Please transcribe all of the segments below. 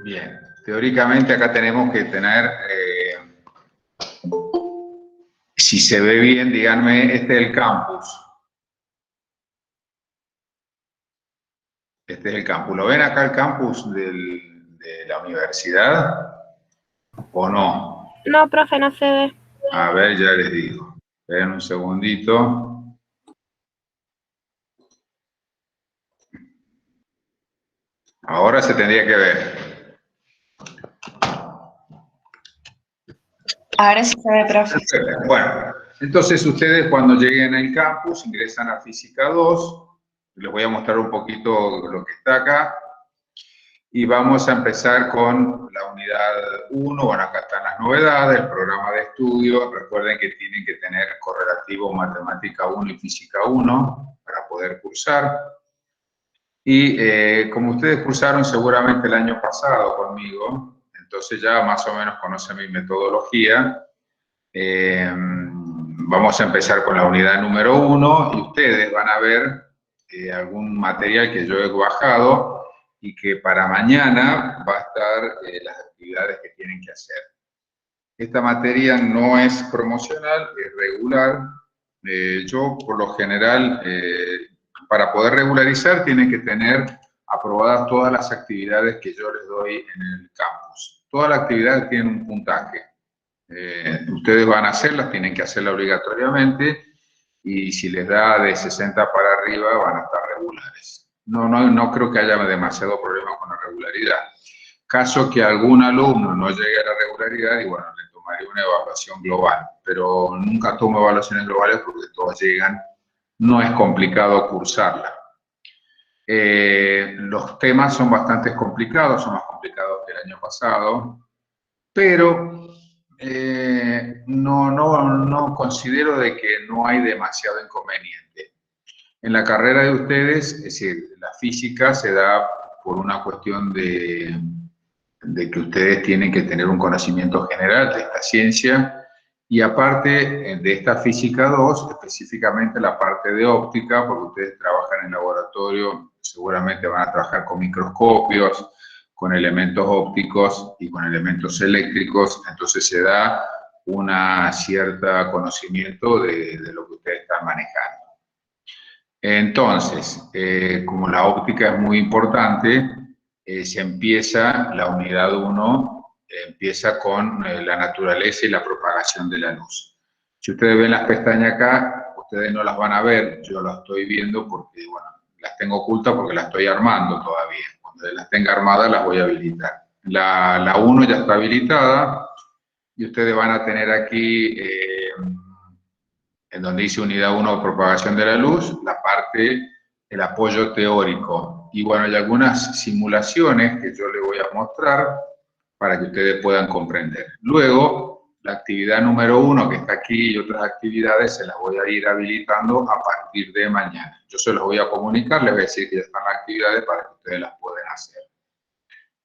Bien, teóricamente acá tenemos que tener, si se ve bien, díganme, este es el campus. Este es el campus. ¿Lo ven acá el campus de la universidad o no? No, profe, no se ve. A ver, ya les digo. Esperen un segundito. Ahora se tendría que ver. Ahora sí se ve, profe. Bueno, entonces ustedes cuando lleguen al campus ingresan a Física 2. Les voy a mostrar un poquito lo que está acá. Y vamos a empezar con la unidad 1. Bueno, acá están las novedades, el programa de estudio. Recuerden que tienen que tener correlativo Matemática 1 y Física 1 para poder cursar. Y como ustedes cursaron seguramente el año pasado conmigo, entonces ya más o menos conocen mi metodología. Vamos a empezar con la unidad número 1 y ustedes van a ver algún material que yo he bajado y que para mañana va a estar las actividades que tienen que hacer. Esta materia no es promocional, es regular. Yo, por lo general, para poder regularizar, tienen que tener aprobadas todas las actividades que yo les doy en el campus. Todas las actividades tienen un puntaje. Ustedes van a hacerlas, tienen que hacerlas obligatoriamente, y si les da de 60 para arriba, van a estar regulares. No creo que haya demasiado problema con la regularidad. Caso que algún alumno no llegue a la regularidad, y bueno, le tomaré una evaluación global, pero nunca tomo evaluaciones globales porque todas llegan, no es complicado cursarla. Los temas son bastante complicados, son más complicados que el año pasado, pero no considero de que no hay demasiado inconveniente. En la carrera de ustedes, es decir, la física se da por una cuestión de que ustedes tienen que tener un conocimiento general de esta ciencia, y aparte de esta física 2, específicamente la parte de óptica, porque ustedes trabajan en laboratorio, seguramente van a trabajar con microscopios, con elementos ópticos y con elementos eléctricos, entonces se da un cierto conocimiento de lo que ustedes están manejando. Entonces, como la óptica es muy importante, se empieza, la unidad 1 empieza con la naturaleza y la propagación de la luz. Si ustedes ven las pestañas acá, ustedes no las van a ver, yo las estoy viendo porque, bueno, las tengo ocultas porque las estoy armando todavía. Cuando las tenga armadas las voy a habilitar. La 1 ya está habilitada y ustedes van a tener aquí, en donde dice unidad 1, propagación de la luz, la parte, el apoyo teórico. Y bueno, hay algunas simulaciones que yo les voy a mostrar para que ustedes puedan comprender. Luego, la actividad número 1 que está aquí y otras actividades se las voy a ir habilitando a partir de mañana. Yo se los voy a comunicar, les voy a decir que ya están las actividades para que ustedes las puedan hacer.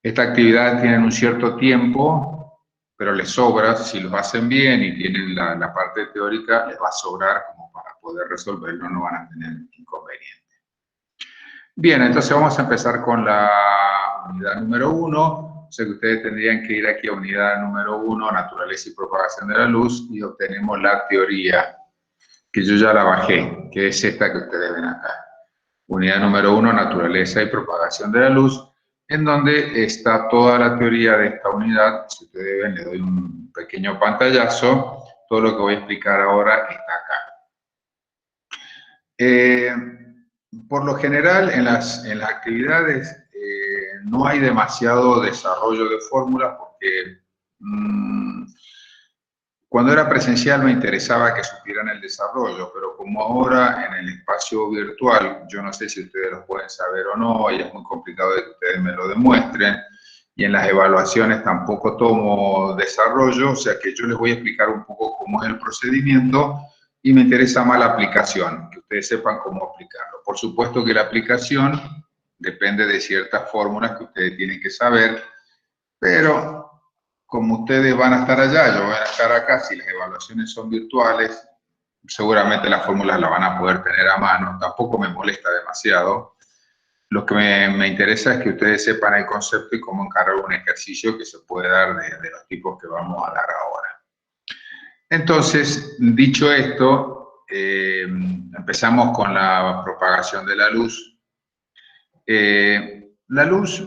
Estas actividades tienen un cierto tiempo, pero les sobra, si lo hacen bien y tienen la parte teórica, les va a sobrar como para poder resolverlo, no van a tener inconveniente. Bien, entonces vamos a empezar con la unidad número 1. Sé que ustedes tendrían que ir aquí a unidad número 1, naturaleza y propagación de la luz, y obtenemos la teoría, que yo ya la bajé, que es esta que ustedes ven acá. Unidad número 1, naturaleza y propagación de la luz, en donde está toda la teoría de esta unidad. Si ustedes ven, le doy un pequeño pantallazo. Todo lo que voy a explicar ahora está acá. Por lo general, en las actividades no hay demasiado desarrollo de fórmulas porque cuando era presencial me interesaba que supieran el desarrollo, pero como ahora en el espacio virtual, yo no sé si ustedes lo pueden saber o no, y es muy complicado de que ustedes me lo demuestren, y en las evaluaciones tampoco tomo desarrollo, o sea que yo les voy a explicar un poco cómo es el procedimiento, y me interesa más la aplicación, que ustedes sepan cómo aplicarlo. Por supuesto que la aplicación depende de ciertas fórmulas que ustedes tienen que saber, pero como ustedes van a estar allá, yo voy a estar acá, si las evaluaciones son virtuales, seguramente las fórmulas las van a poder tener a mano, tampoco me molesta demasiado. Lo que me interesa es que ustedes sepan el concepto y cómo encarar un ejercicio que se puede dar de los tipos que vamos a dar ahora. Entonces, dicho esto, empezamos con la propagación de la luz. La luz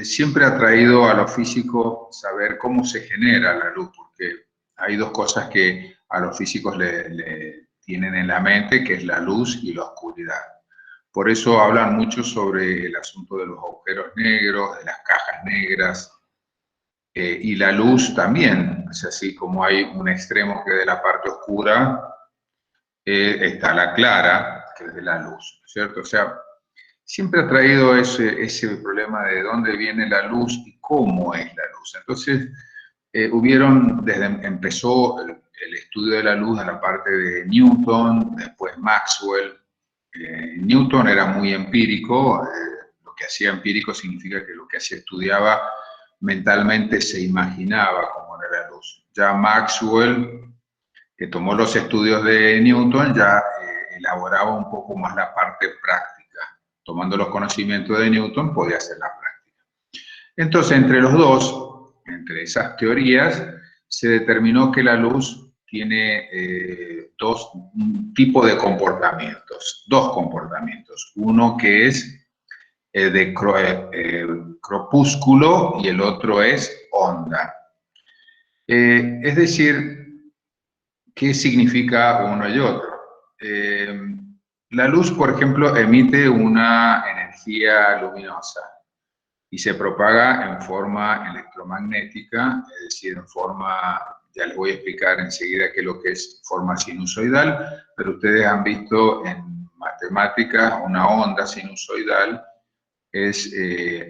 siempre ha traído a los físicos saber cómo se genera la luz, porque hay dos cosas que a los físicos le tienen en la mente, que es la luz y la oscuridad. Por eso hablan mucho sobre el asunto de los agujeros negros, de las cajas negras, y la luz también. Es así como hay un extremo que es de la parte oscura, está la clara, que es de la luz, ¿cierto? O sea, siempre ha traído ese problema de dónde viene la luz y cómo es la luz. Entonces, empezó el estudio de la luz en la parte de Newton, después Maxwell. Newton era muy empírico, lo que hacía empírico significa que lo que se estudiaba mentalmente se imaginaba cómo era la luz. Ya Maxwell, que tomó los estudios de Newton, ya elaboraba un poco más la parte práctica. Tomando los conocimientos de Newton, podía hacer la práctica. Entonces, entre los dos, entre esas teorías, se determinó que la luz tiene un tipo de comportamientos, dos comportamientos. Uno que es de crepúsculo y el otro es onda. Es decir, ¿qué significa uno y otro? La luz, por ejemplo, emite una energía luminosa y se propaga en forma electromagnética, es decir, en forma, ya les voy a explicar enseguida qué es lo que es forma sinusoidal, pero ustedes han visto en matemáticas una onda sinusoidal,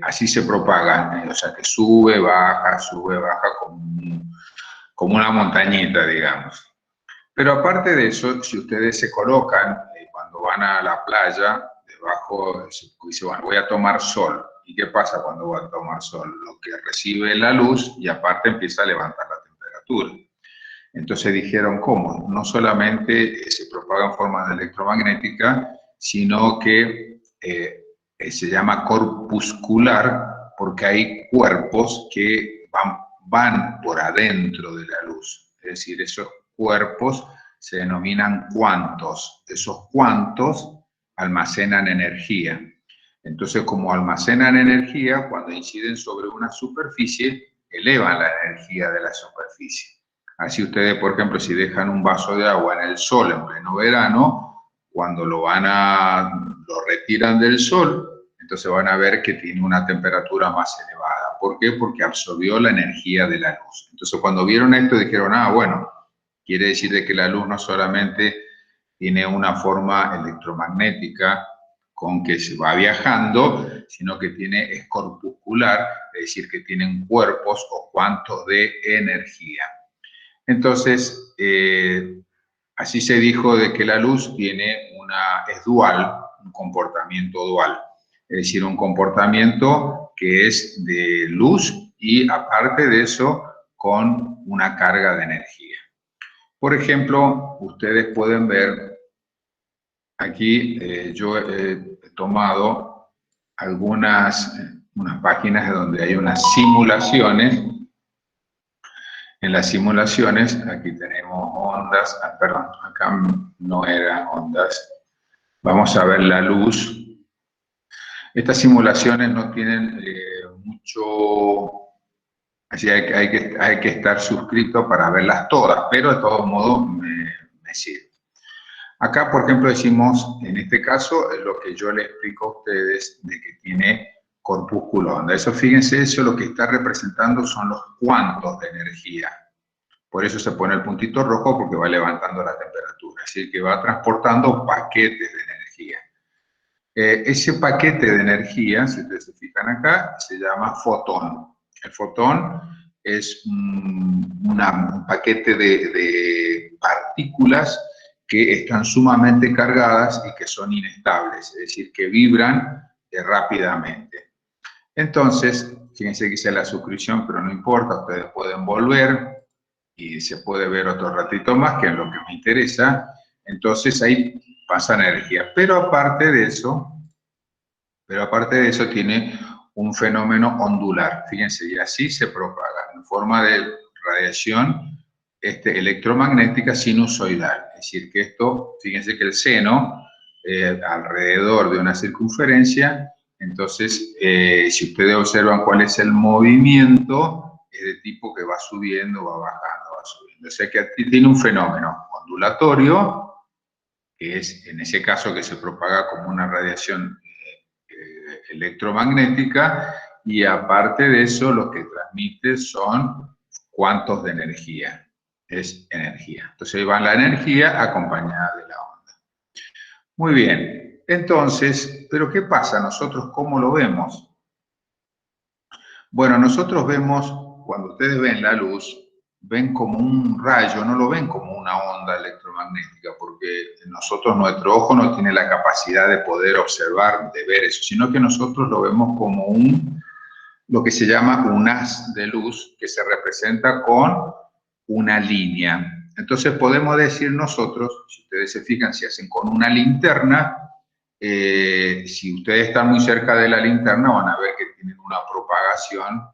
así se propaga, o sea, que sube, baja, como una montañita, digamos. Pero aparte de eso, si ustedes se colocan, cuando van a la playa, debajo, dicen, bueno, voy a tomar sol. ¿Y qué pasa cuando voy a tomar sol? Lo que recibe la luz y aparte empieza a levantar la temperatura. Entonces dijeron, ¿cómo? No solamente se propaga en forma electromagnética, sino que se llama corpuscular porque hay cuerpos que van por adentro de la luz. Es decir, esos cuerpos se denominan cuantos. Esos cuantos almacenan energía. Entonces, como almacenan energía, cuando inciden sobre una superficie, elevan la energía de la superficie. Así ustedes, por ejemplo, si dejan un vaso de agua en el sol en pleno verano, cuando lo retiran del sol, entonces van a ver que tiene una temperatura más elevada. ¿Por qué? Porque absorbió la energía de la luz. Entonces, cuando vieron esto, dijeron, bueno, quiere decir de que la luz no solamente tiene una forma electromagnética con que se va viajando, sino que es corpuscular, es decir, que tienen cuerpos o cuantos de energía. Entonces, así se dijo de que la luz es dual, un comportamiento dual, es decir, un comportamiento que es de luz y aparte de eso con una carga de energía. Por ejemplo, ustedes pueden ver aquí, yo he tomado unas páginas donde hay unas simulaciones. En las simulaciones, aquí tenemos ondas, perdón, acá no eran ondas. Vamos a ver la luz. Estas simulaciones no tienen mucho, así hay que estar suscrito para verlas todas, pero de todos modos me sirve. Acá, por ejemplo, decimos, en este caso, es lo que yo le explico a ustedes de que tiene corpúsculo onda. Eso, fíjense, eso lo que está representando son los cuantos de energía. Por eso se pone el puntito rojo porque va levantando la temperatura, es decir, que va transportando paquetes de energía. Ese paquete de energía, si ustedes se fijan acá, se llama fotón. El fotón es un paquete de partículas que están sumamente cargadas y que son inestables, es decir, que vibran rápidamente. Entonces, fíjense que hice la suscripción, pero no importa, ustedes pueden volver y se puede ver otro ratito más, que es lo que me interesa. Entonces ahí pasa energía. Pero aparte de eso, Pero aparte de eso tiene un fenómeno ondular, fíjense, y así se propaga en forma de radiación electromagnética sinusoidal. Es decir, que esto, fíjense que el seno, alrededor de una circunferencia, entonces, si ustedes observan cuál es el movimiento, es de tipo que va subiendo, va bajando, va subiendo. O sea que aquí tiene un fenómeno ondulatorio, que es en ese caso que se propaga como una radiación electromagnética, y aparte de eso lo que transmite son cuantos de energía, es energía. Entonces ahí va la energía acompañada de la onda. Muy bien, entonces, ¿pero qué pasa? ¿Nosotros cómo lo vemos? Bueno, nosotros vemos, cuando ustedes ven la luz, ven como un rayo, no lo ven como una onda electromagnética, porque nosotros, nuestro ojo no tiene la capacidad de poder observar, de ver eso, sino que nosotros lo vemos como lo que se llama un haz de luz que se representa con una línea. Entonces podemos decir nosotros, si ustedes se fijan, si hacen con una linterna, si ustedes están muy cerca de la linterna van a ver que tienen una propagación.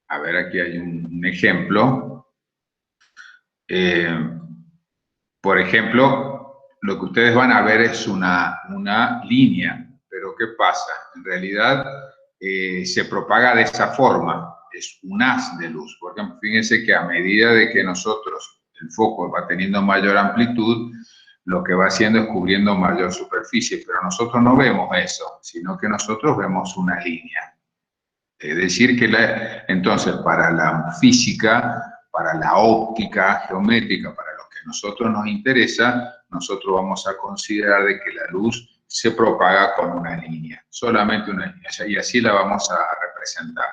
A ver, aquí hay un ejemplo. Por ejemplo, lo que ustedes van a ver es una línea, pero ¿qué pasa? En realidad se propaga de esa forma, es un haz de luz. Por ejemplo, fíjense que a medida de que nosotros, el foco va teniendo mayor amplitud, lo que va haciendo es cubriendo mayor superficie, pero nosotros no vemos eso, sino que nosotros vemos una línea. Es decir, que entonces para la física, para la óptica geométrica, para lo que a nosotros nos interesa, nosotros vamos a considerar de que la luz se propaga con una línea, solamente una línea, y así la vamos a representar.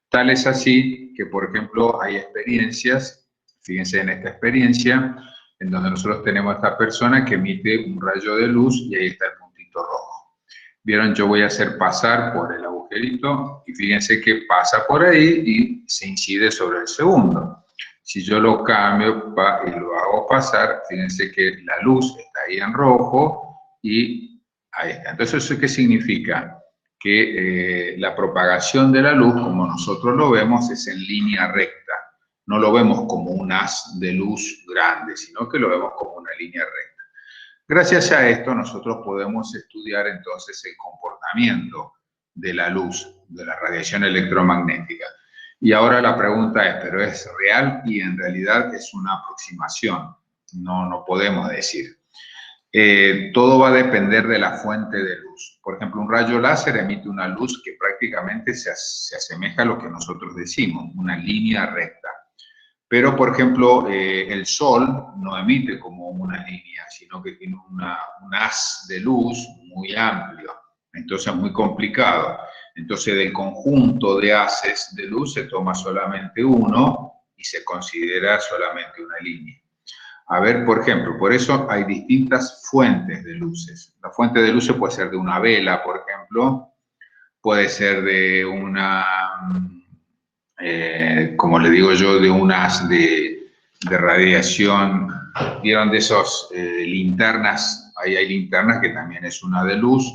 Tal es así que, por ejemplo, hay experiencias, fíjense en esta experiencia, en donde nosotros tenemos a esta persona que emite un rayo de luz y ahí está el puntito rojo. Vieron, yo voy a hacer pasar por el agujerito y fíjense que pasa por ahí y se incide sobre el segundo. Si yo lo cambio y lo hago pasar, fíjense que la luz está ahí en rojo y ahí está. Entonces, ¿eso qué significa? Que la propagación de la luz, como nosotros lo vemos, es en línea recta. No lo vemos como un haz de luz grande, sino que lo vemos como una línea recta. Gracias a esto nosotros podemos estudiar entonces el comportamiento de la luz, de la radiación electromagnética. Y ahora la pregunta es, ¿pero es real? Y en realidad es una aproximación, no podemos decir. Todo va a depender de la fuente de luz. Por ejemplo, un rayo láser emite una luz que prácticamente se asemeja a lo que nosotros decimos, una línea recta. Pero, por ejemplo, el Sol no emite como una línea, sino que tiene un haz de luz muy amplio, entonces es muy complicado. Entonces, del conjunto de haces de luz se toma solamente uno y se considera solamente una línea. A ver, por ejemplo, por eso hay distintas fuentes de luces. La fuente de luces puede ser de una vela, por ejemplo, puede ser de una... como le digo yo, de un haz de radiación. ¿Vieron de esos linternas? Ahí hay linternas que también es una de luz.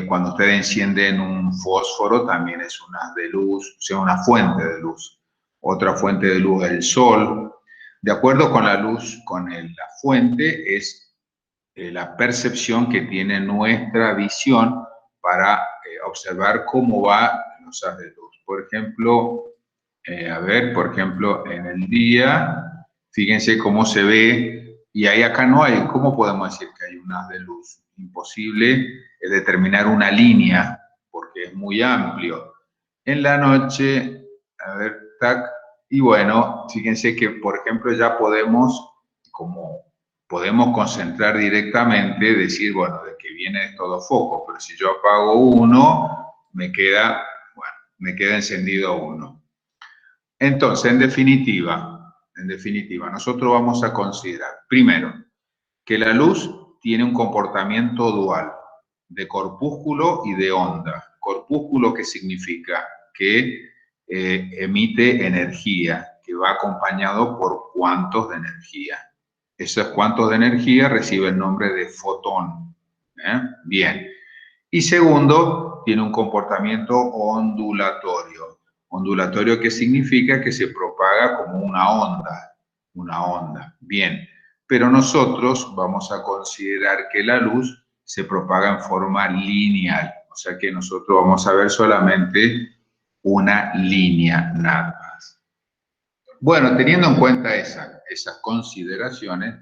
Cuando ustedes encienden un fósforo también es una de luz, o sea, una fuente de luz. Otra fuente de luz es el sol. De acuerdo con la luz, con la fuente, es la percepción que tiene nuestra visión para observar cómo va los haces de luz. Por ejemplo, por ejemplo, en el día, fíjense cómo se ve, y ahí acá no hay, ¿cómo podemos decir que hay un haz de luz? Imposible determinar una línea, porque es muy amplio. En la noche, a ver, tac, y bueno, fíjense que, por ejemplo, ya podemos concentrar directamente, decir, bueno, de que viene estos dos focos, pero si yo apago uno, me queda encendido uno. Entonces, en definitiva, nosotros vamos a considerar, primero, que la luz tiene un comportamiento dual, de corpúsculo y de onda. Corpúsculo, ¿qué significa? Que emite energía, que va acompañado por cuantos de energía. Esos cuantos de energía reciben el nombre de fotón. Bien. Y segundo, tiene un comportamiento ondulatorio. Ondulatorio, ¿qué significa? Que se propaga como una onda. Una onda. Bien. Pero nosotros vamos a considerar que la luz se propaga en forma lineal. O sea que nosotros vamos a ver solamente una línea nada más. Bueno, teniendo en cuenta esas consideraciones,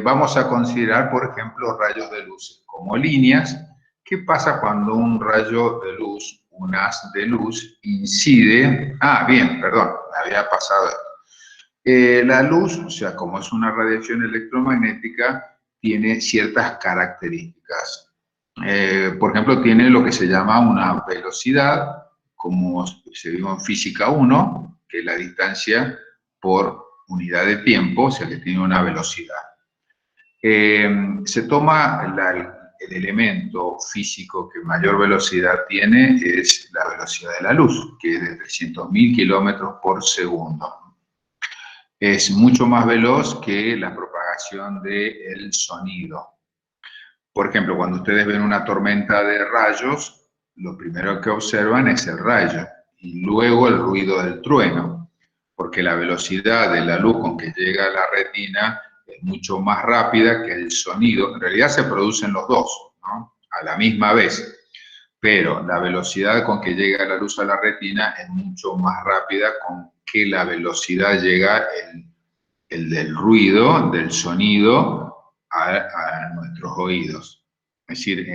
vamos a considerar, por ejemplo, rayos de luz como líneas. ¿Qué pasa cuando un rayo de luz, un haz de luz, incide? Ah, bien, perdón, me había pasado esto. La luz, o sea, como es una radiación electromagnética, tiene ciertas características. Por ejemplo, tiene lo que se llama una velocidad, como se dijo en física 1, que es la distancia por unidad de tiempo, o sea, que tiene una velocidad. Se toma el elemento físico que mayor velocidad tiene, es la velocidad de la luz, que es de 300.000 kilómetros por segundo. Es mucho más veloz que la propagación del sonido. Por ejemplo, cuando ustedes ven una tormenta de rayos, lo primero que observan es el rayo y luego el ruido del trueno, porque la velocidad de la luz con que llega a la retina es mucho más rápida que el sonido. En realidad se producen los dos, ¿no? A la misma vez, pero la velocidad con que llega la luz a la retina es mucho más rápida con que la velocidad llega el del ruido, del sonido, a nuestros oídos. Es decir,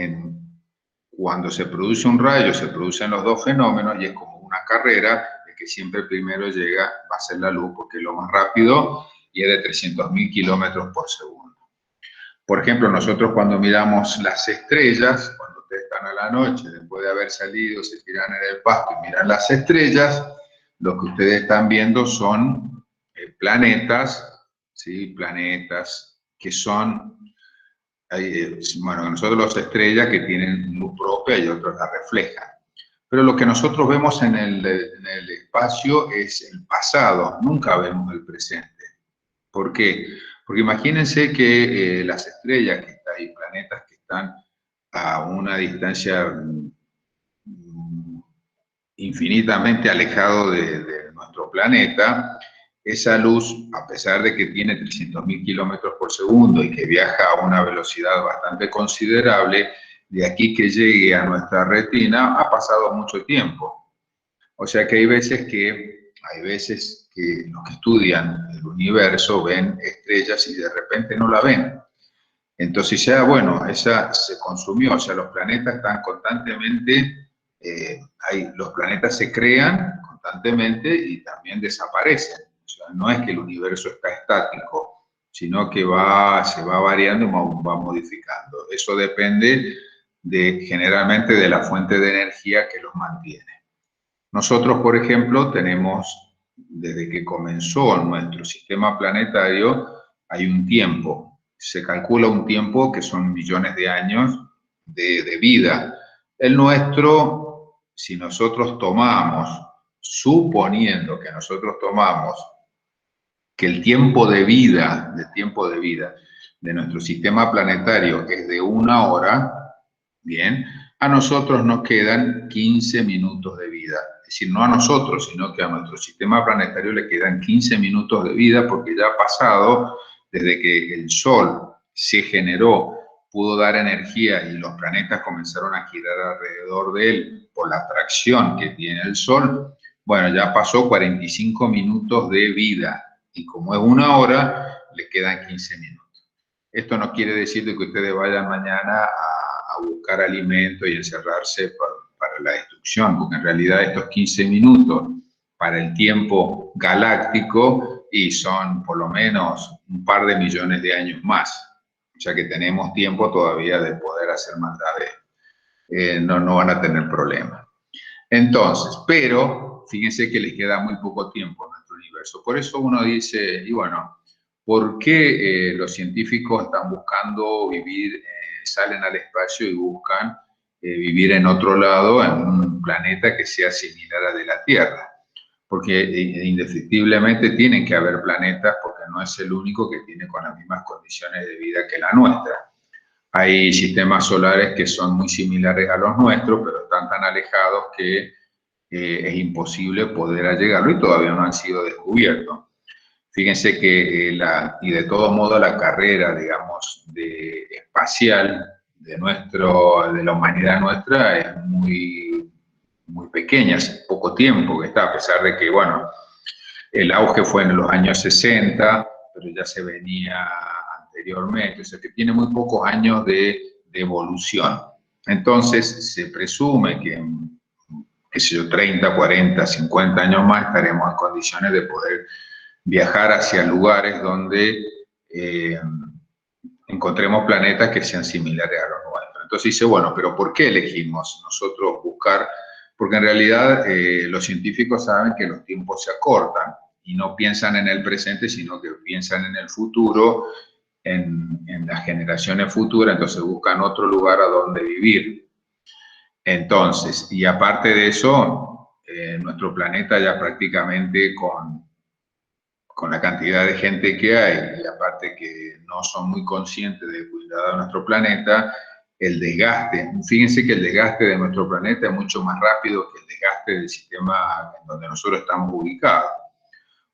cuando se produce un rayo, se producen los dos fenómenos y es como una carrera de que siempre primero llega, va a ser la luz, porque es lo más rápido y es de 300.000 kilómetros por segundo. Por ejemplo, nosotros cuando miramos las estrellas, cuando ustedes están a la noche, después de haber salido, se tiran en el pasto y miran las estrellas, lo que ustedes están viendo son planetas, ¿sí? Planetas que son, bueno, nosotros las estrellas que tienen luz propia y otros la reflejan. Pero lo que nosotros vemos en el espacio es el pasado, nunca vemos el presente. ¿Por qué? Porque imagínense que las estrellas que están ahí, planetas que están a una distancia infinitamente alejado de nuestro planeta, esa luz, a pesar de que tiene 300.000 kilómetros por segundo y que viaja a una velocidad bastante considerable, de aquí que llegue a nuestra retina ha pasado mucho tiempo. O sea que hay veces que los que estudian el universo ven estrellas y de repente no la ven. Entonces ya, bueno, esa se consumió, o sea, los planetas están constantemente, los planetas se crean constantemente y también desaparecen. O sea, no es que el universo está estático, sino que se va variando y va modificando. Eso depende generalmente de la fuente de energía que los mantiene. Nosotros, por ejemplo, tenemos, desde que comenzó nuestro sistema planetario, hay un tiempo. Se calcula un tiempo que son millones de años de vida. El nuestro, si nosotros tomamos, suponiendo que nosotros tomamos que el tiempo de vida de nuestro sistema planetario es de 1 hora, bien, a nosotros nos quedan 15 minutos de vida. Es decir, no a nosotros, sino que a nuestro sistema planetario le quedan 15 minutos de vida porque ya ha pasado desde que el Sol se generó, pudo dar energía y los planetas comenzaron a girar alrededor de él por la atracción que tiene el Sol. Bueno, ya pasó 45 minutos de vida y como es 1 hora, le quedan 15 minutos. Esto no quiere decir que ustedes vayan mañana a buscar alimento y encerrarse para la destrucción, porque en realidad estos 15 minutos para el tiempo galáctico y son por lo menos un par de millones de años más. O sea que tenemos tiempo todavía de poder hacer maldades. No van a tener problema. Entonces, pero fíjense que les queda muy poco tiempo a nuestro universo. Por eso uno dice, y bueno, ¿por qué los científicos están buscando vivir, salen al espacio y buscan vivir en otro lado, en un planeta que sea similar al de la Tierra? Porque indefectiblemente tienen que haber planetas porque no es el único que tiene con las mismas condiciones de vida que la nuestra. Hay sistemas solares que son muy similares a los nuestros, pero están tan alejados que es imposible poder llegarlo y todavía no han sido descubiertos. Fíjense que, y de todo modo, la carrera, digamos, espacial de la humanidad nuestra es muy pequeña, hace poco tiempo que está, a pesar de que, bueno, el auge fue en los años 60, pero ya se venía anteriormente, o sea que tiene muy pocos años de evolución. Entonces, se presume que en, qué sé yo, 30, 40, 50 años más estaremos en condiciones de poder viajar hacia lugares donde encontremos planetas que sean similares a los nuestros. Entonces dice, bueno, pero ¿por qué elegimos nosotros buscar? Porque en realidad los científicos saben que los tiempos se acortan y no piensan en el presente, sino que piensan en el futuro, en las generaciones futuras, entonces buscan otro lugar a donde vivir. Entonces, y aparte de eso, nuestro planeta ya prácticamente con la cantidad de gente que hay, y aparte que no son muy conscientes del cuidado de nuestro planeta, el desgaste, fíjense que el desgaste de nuestro planeta es mucho más rápido que el desgaste del sistema en donde nosotros estamos ubicados,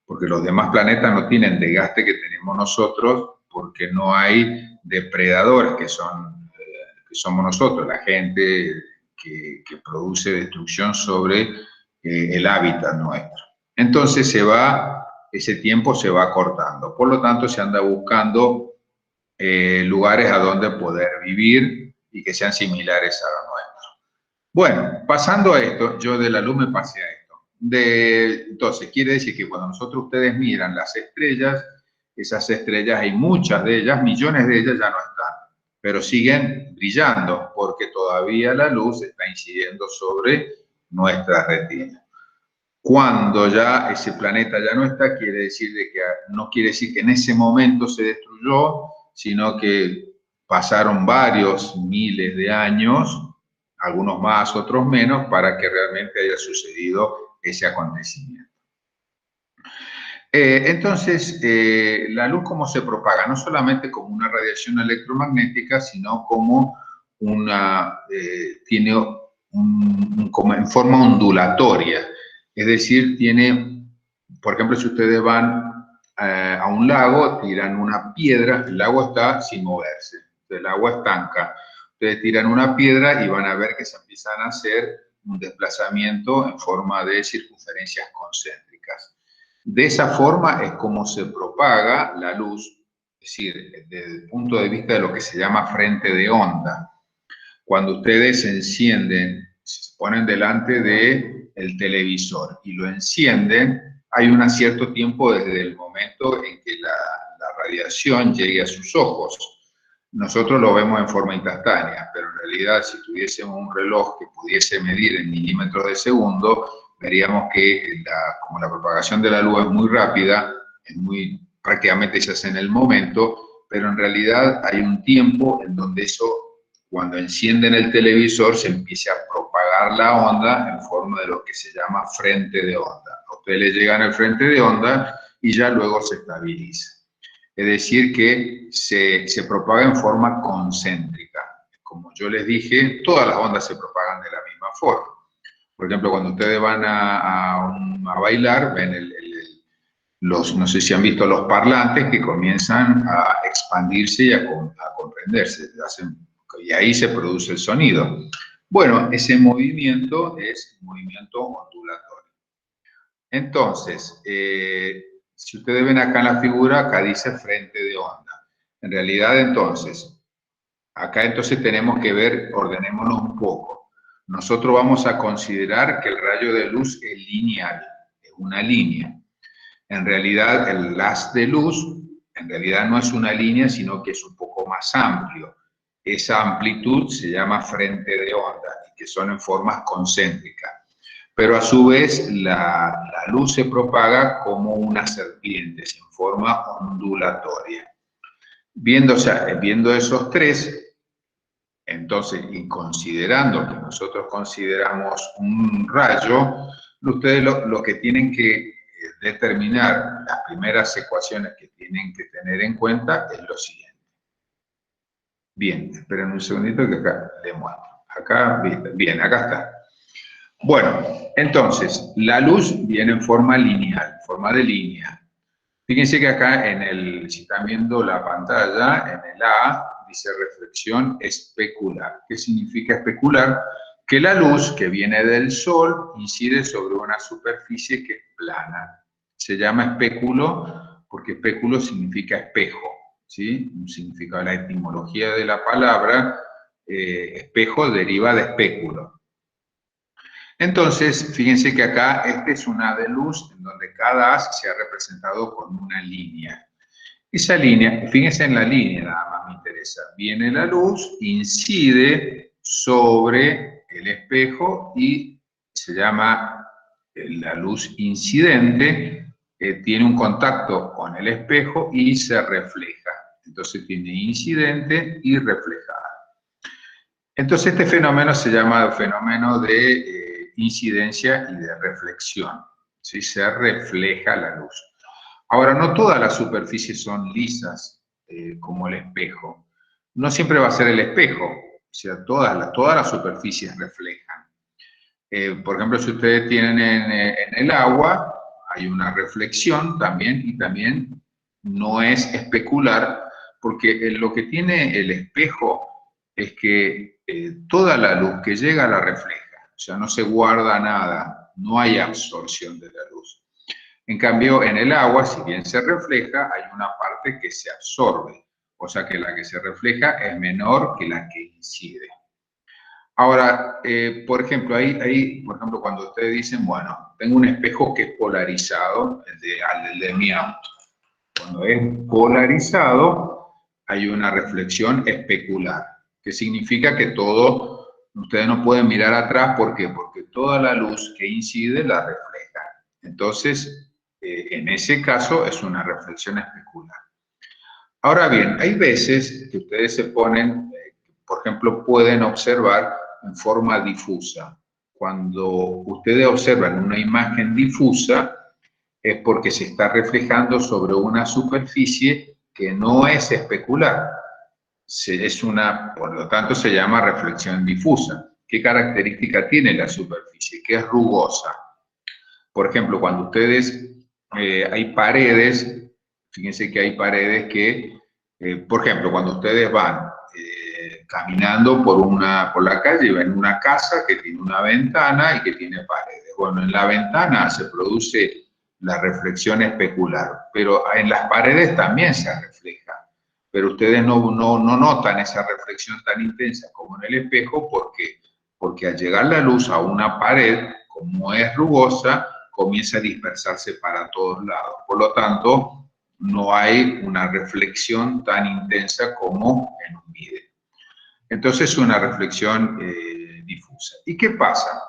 porque los demás planetas no tienen desgaste que tenemos nosotros, porque no hay depredadores que somos nosotros, la gente que produce destrucción sobre el hábitat nuestro. Entonces ese tiempo se va cortando. Por lo tanto, se anda buscando lugares a donde poder vivir y que sean similares a los nuestros. Bueno, pasando a esto, yo de la luz me pasé a esto. Entonces, quiere decir que cuando ustedes miran las estrellas, esas estrellas, hay muchas de ellas, millones de ellas ya no están, pero siguen brillando porque todavía la luz está incidiendo sobre nuestra retina. Cuando ya ese planeta ya no está, no quiere decir que en ese momento se destruyó, sino que pasaron varios miles de años, algunos más, otros menos, para que realmente haya sucedido ese acontecimiento. Entonces, la luz, ¿cómo se propaga? No solamente como una radiación electromagnética, sino como tiene como en forma ondulatoria. Es decir, por ejemplo, si ustedes van a un lago, tiran una piedra, el lago está sin moverse, el agua estanca. Ustedes tiran una piedra y van a ver que se empiezan a hacer un desplazamiento en forma de circunferencias concéntricas. De esa forma es como se propaga la luz, es decir, desde el punto de vista de lo que se llama frente de onda. Cuando ustedes se ponen delante del televisor y lo encienden, hay un cierto tiempo desde el momento en que la radiación llegue a sus ojos. Nosotros lo vemos en forma instantánea, pero en realidad si tuviésemos un reloj que pudiese medir en milímetros de segundo, veríamos que como la propagación de la luz es muy rápida, prácticamente se hace en el momento, pero en realidad hay un tiempo en donde eso, cuando encienden el televisor, se empieza a propagar la onda en forma de lo que se llama frente de onda. A ustedes les llegan el frente de onda y ya luego se estabiliza. Es decir, que se propaga en forma concéntrica. Como yo les dije, todas las ondas se propagan de la misma forma. Por ejemplo, cuando ustedes van a bailar, ven no sé si han visto los parlantes que comienzan a expandirse y a comprenderse, y ahí se produce el sonido. Bueno, ese movimiento es un movimiento ondulatorio. Entonces, si ustedes ven acá en la figura, acá dice frente de onda. En realidad, entonces, acá entonces tenemos que ver, ordenémonos un poco. Nosotros vamos a considerar que el rayo de luz es lineal, es una línea. En realidad, el haz de luz, en realidad no es una línea, sino que es un poco más amplio. Esa amplitud se llama frente de onda, y que son en formas concéntricas. Pero a su vez, la luz se propaga como una serpiente, en forma ondulatoria. Viendo esos tres, entonces, y considerando que nosotros consideramos un rayo, ustedes lo que tienen que determinar, las primeras ecuaciones que tienen que tener en cuenta es lo siguiente. Bien, esperen un segundito que acá le muestro. Acá, bien, acá está. Bueno, entonces, la luz viene en forma lineal, forma de línea. Fíjense que acá si están viendo la pantalla, en el A dice reflexión especular. ¿Qué significa especular? Que la luz que viene del sol incide sobre una superficie que es plana. Se llama espéculo porque espéculo significa espejo, ¿sí? Un significado, la etimología de la palabra espejo deriva de espéculo. Entonces, fíjense que acá esta es una haz de luz en donde cada haz se ha representado con una línea. Esa línea, fíjense en la línea, nada más me interesa. Viene la luz, incide sobre el espejo y se llama la luz incidente, tiene un contacto con el espejo y se refleja. Entonces tiene incidente y reflejada. Entonces este fenómeno se llama fenómeno de incidencia y de reflexión. ¿Sí? Se refleja la luz. Ahora, no todas las superficies son lisas, como el espejo. No siempre va a ser el espejo, o sea, todas las superficies reflejan. Por ejemplo, si ustedes tienen en el agua, hay una reflexión también, y también no es especular, porque lo que tiene el espejo es que toda la luz que llega la refleja, o sea, no se guarda nada, no hay absorción de la luz. En cambio, en el agua, si bien se refleja, hay una parte que se absorbe, o sea que la que se refleja es menor que la que incide. Ahora, por ejemplo, por ejemplo, cuando ustedes dicen, bueno, tengo un espejo que es polarizado, el de mi auto. Cuando es polarizado, hay una reflexión especular, que significa que ustedes no pueden mirar atrás, ¿por qué? Porque toda la luz que incide la refleja. Entonces, en ese caso es una reflexión especular. Ahora bien, hay veces que ustedes se ponen, por ejemplo, pueden observar en forma difusa. Cuando ustedes observan una imagen difusa, es porque se está reflejando sobre una superficie que no es especular. Por lo tanto, se llama reflexión difusa. ¿Qué característica tiene la superficie? Que es rugosa. Por ejemplo, cuando ustedes, hay paredes, fíjense que hay paredes que, por ejemplo, cuando ustedes van caminando por la calle y ven una casa que tiene una ventana y que tiene paredes. Bueno, en la ventana se produce la reflexión especular, pero en las paredes también se refleja. Pero ustedes no notan esa reflexión tan intensa como en el espejo porque al llegar la luz a una pared, como es rugosa, comienza a dispersarse para todos lados. Por lo tanto, no hay una reflexión tan intensa como en un vídeo. Entonces, es una reflexión difusa. ¿Y qué pasa?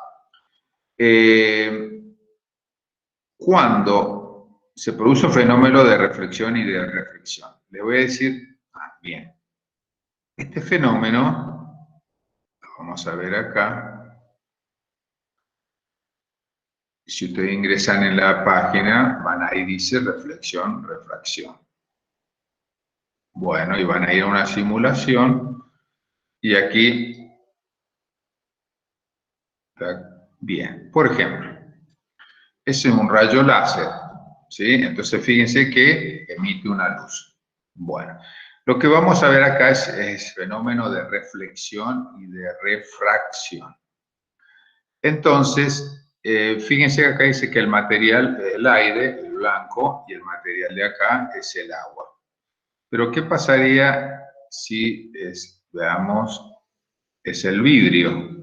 Cuando se produce un fenómeno de reflexión y de reflexión, le voy a decir, bien, este fenómeno, lo vamos a ver acá. Si ustedes ingresan en la página, ahí dice reflexión, refracción. Bueno, y van a ir a una simulación y aquí, bien, por ejemplo, ese es un rayo láser, ¿sí? Entonces fíjense que emite una luz. Bueno, lo que vamos a ver acá es fenómeno de reflexión y de refracción. Entonces, fíjense que acá dice que el material es el aire, el blanco, y el material de acá es el agua. Pero ¿qué pasaría si, veamos, es el vidrio?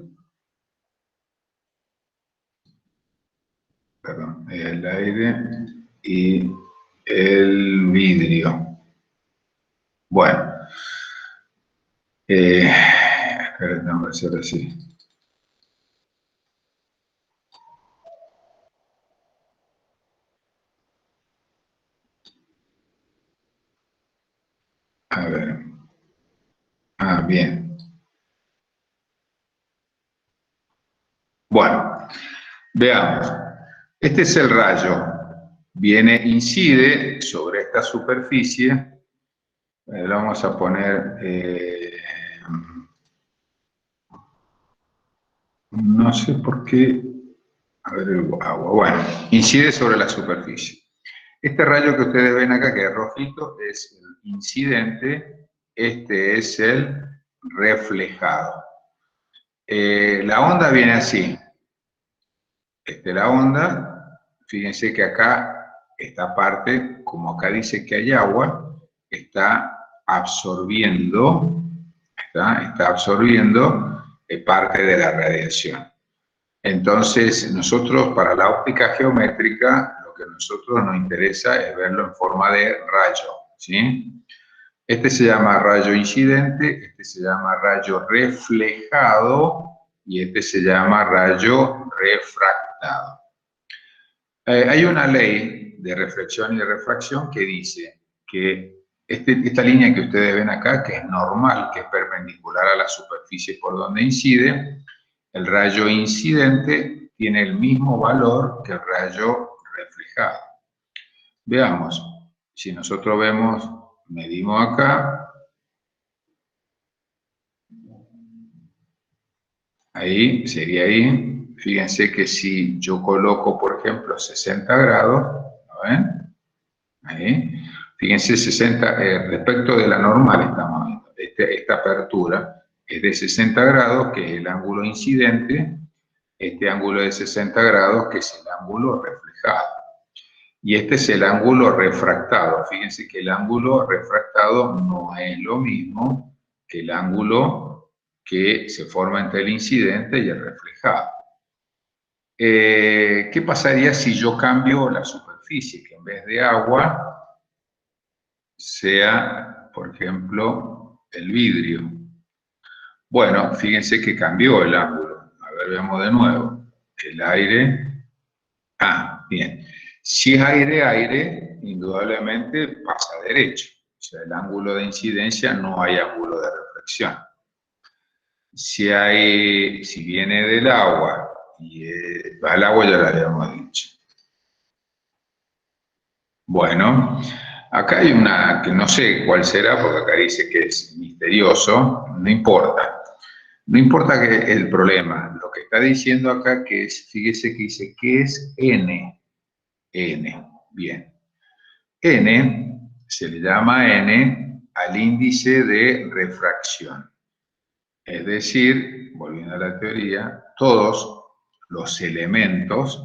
Perdón, el aire y el vidrio. Bueno, vamos a hacer así. A ver. Bien. Bueno, veamos. Este es el rayo. Incide sobre esta superficie. Le vamos a poner No sé por qué. A ver, el agua. Bueno, incide sobre la superficie. Este rayo que ustedes ven acá, que es rojito, es el incidente. Este es el reflejado. La onda viene así. La onda, fíjense que acá, esta parte, como acá dice que hay agua, está absorbiendo, está absorbiendo parte de la radiación. Entonces, nosotros para la óptica geométrica, lo que a nosotros nos interesa es verlo en forma de rayo, ¿sí? Este se llama rayo incidente, este se llama rayo reflejado y este se llama rayo refractado. Hay una ley de reflexión y de refracción que dice que esta línea que ustedes ven acá, que es normal, que es perpendicular a la superficie por donde incide, el rayo incidente tiene el mismo valor que el rayo reflejado. Veamos, si nosotros medimos acá, ahí, sería ahí. Fíjense que si yo coloco, por ejemplo, 60 grados, ¿lo ven? Ahí. Fíjense, 60, respecto de la normal estamos viendo. Esta apertura es de 60 grados, que es el ángulo incidente. Este ángulo de 60 grados, que es el ángulo reflejado. Y este es el ángulo refractado. Fíjense que el ángulo refractado no es lo mismo que el ángulo que se forma entre el incidente y el reflejado. ¿Qué pasaría si yo cambio la superficie? Que en vez de agua sea, por ejemplo, el vidrio. Bueno, fíjense que cambió el ángulo. A ver, veamos de nuevo. El aire. Ah, bien. Si es aire, indudablemente pasa derecho. O sea, el ángulo de incidencia no hay ángulo de reflexión. Si viene del agua, y al agua ya lo habíamos dicho. Bueno, acá hay una que no sé cuál será, porque acá dice que es misterioso, no importa. No importa que el problema, lo que está diciendo acá que es, fíjese que dice que es N. N, bien. N se le llama N al índice de refracción. Es decir, volviendo a la teoría, todos los elementos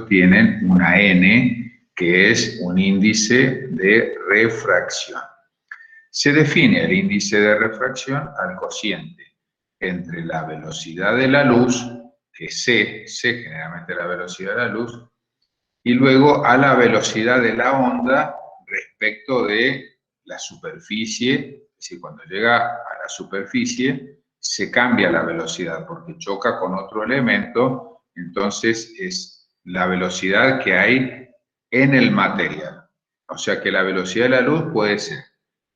tienen una N que es un índice de refracción. Se define el índice de refracción al cociente entre la velocidad de la luz, que es C generalmente la velocidad de la luz, y luego a la velocidad de la onda respecto de la superficie. Es decir, cuando llega a la superficie se cambia la velocidad porque choca con otro elemento, entonces es la velocidad que hay en el material. O sea que la velocidad de la luz puede ser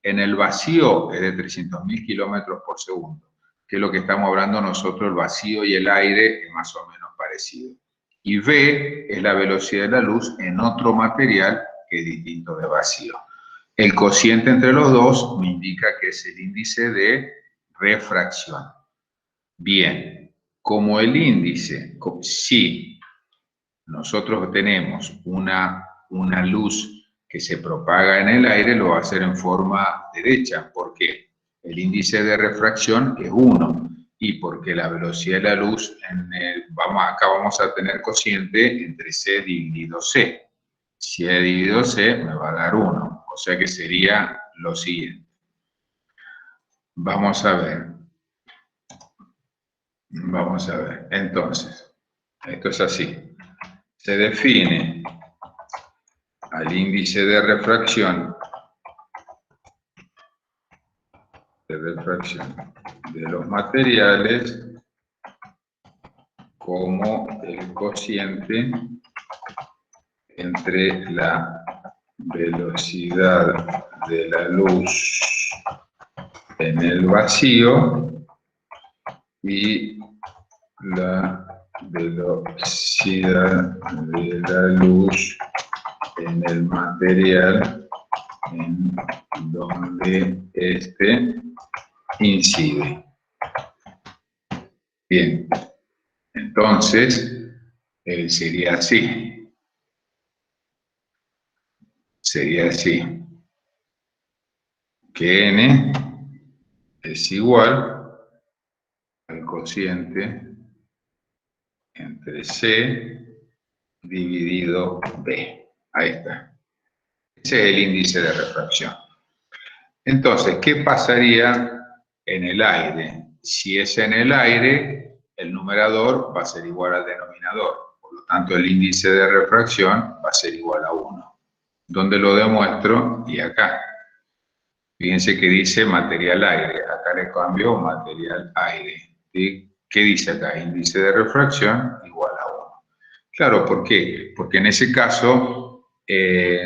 en el vacío es de 300.000 kilómetros por segundo, que es lo que estamos hablando nosotros, el vacío y el aire es más o menos parecido. Y V es la velocidad de la luz en otro material que es distinto de vacío. El cociente entre los dos me indica que es el índice de refracción. Bien, como el índice, si nosotros tenemos una luz que se propaga en el aire, lo va a hacer en forma derecha. ¿Por qué? El índice de refracción es 1 y porque la velocidad de la luz, acá vamos a tener cociente entre C dividido C. Si E dividido C me va a dar 1, o sea que sería lo siguiente. Vamos a ver. Entonces, esto es así. Se define al índice de refracción de los materiales como el cociente entre la velocidad de la luz en el vacío y la velocidad de la luz en el material en donde este incide. Bien, entonces sería así. Sería así. Que n es igual al cociente entre C dividido B. Ahí está. Ese es el índice de refracción. Entonces, ¿qué pasaría en el aire? Si es en el aire, el numerador va a ser igual al denominador. Por lo tanto, el índice de refracción va a ser igual a 1. ¿Dónde lo demuestro? Y acá. Fíjense que dice material aire. Acá le cambio material aire. ¿Sí? ¿Qué dice acá? Índice de refracción igual a 1. Claro, ¿por qué? Porque en ese caso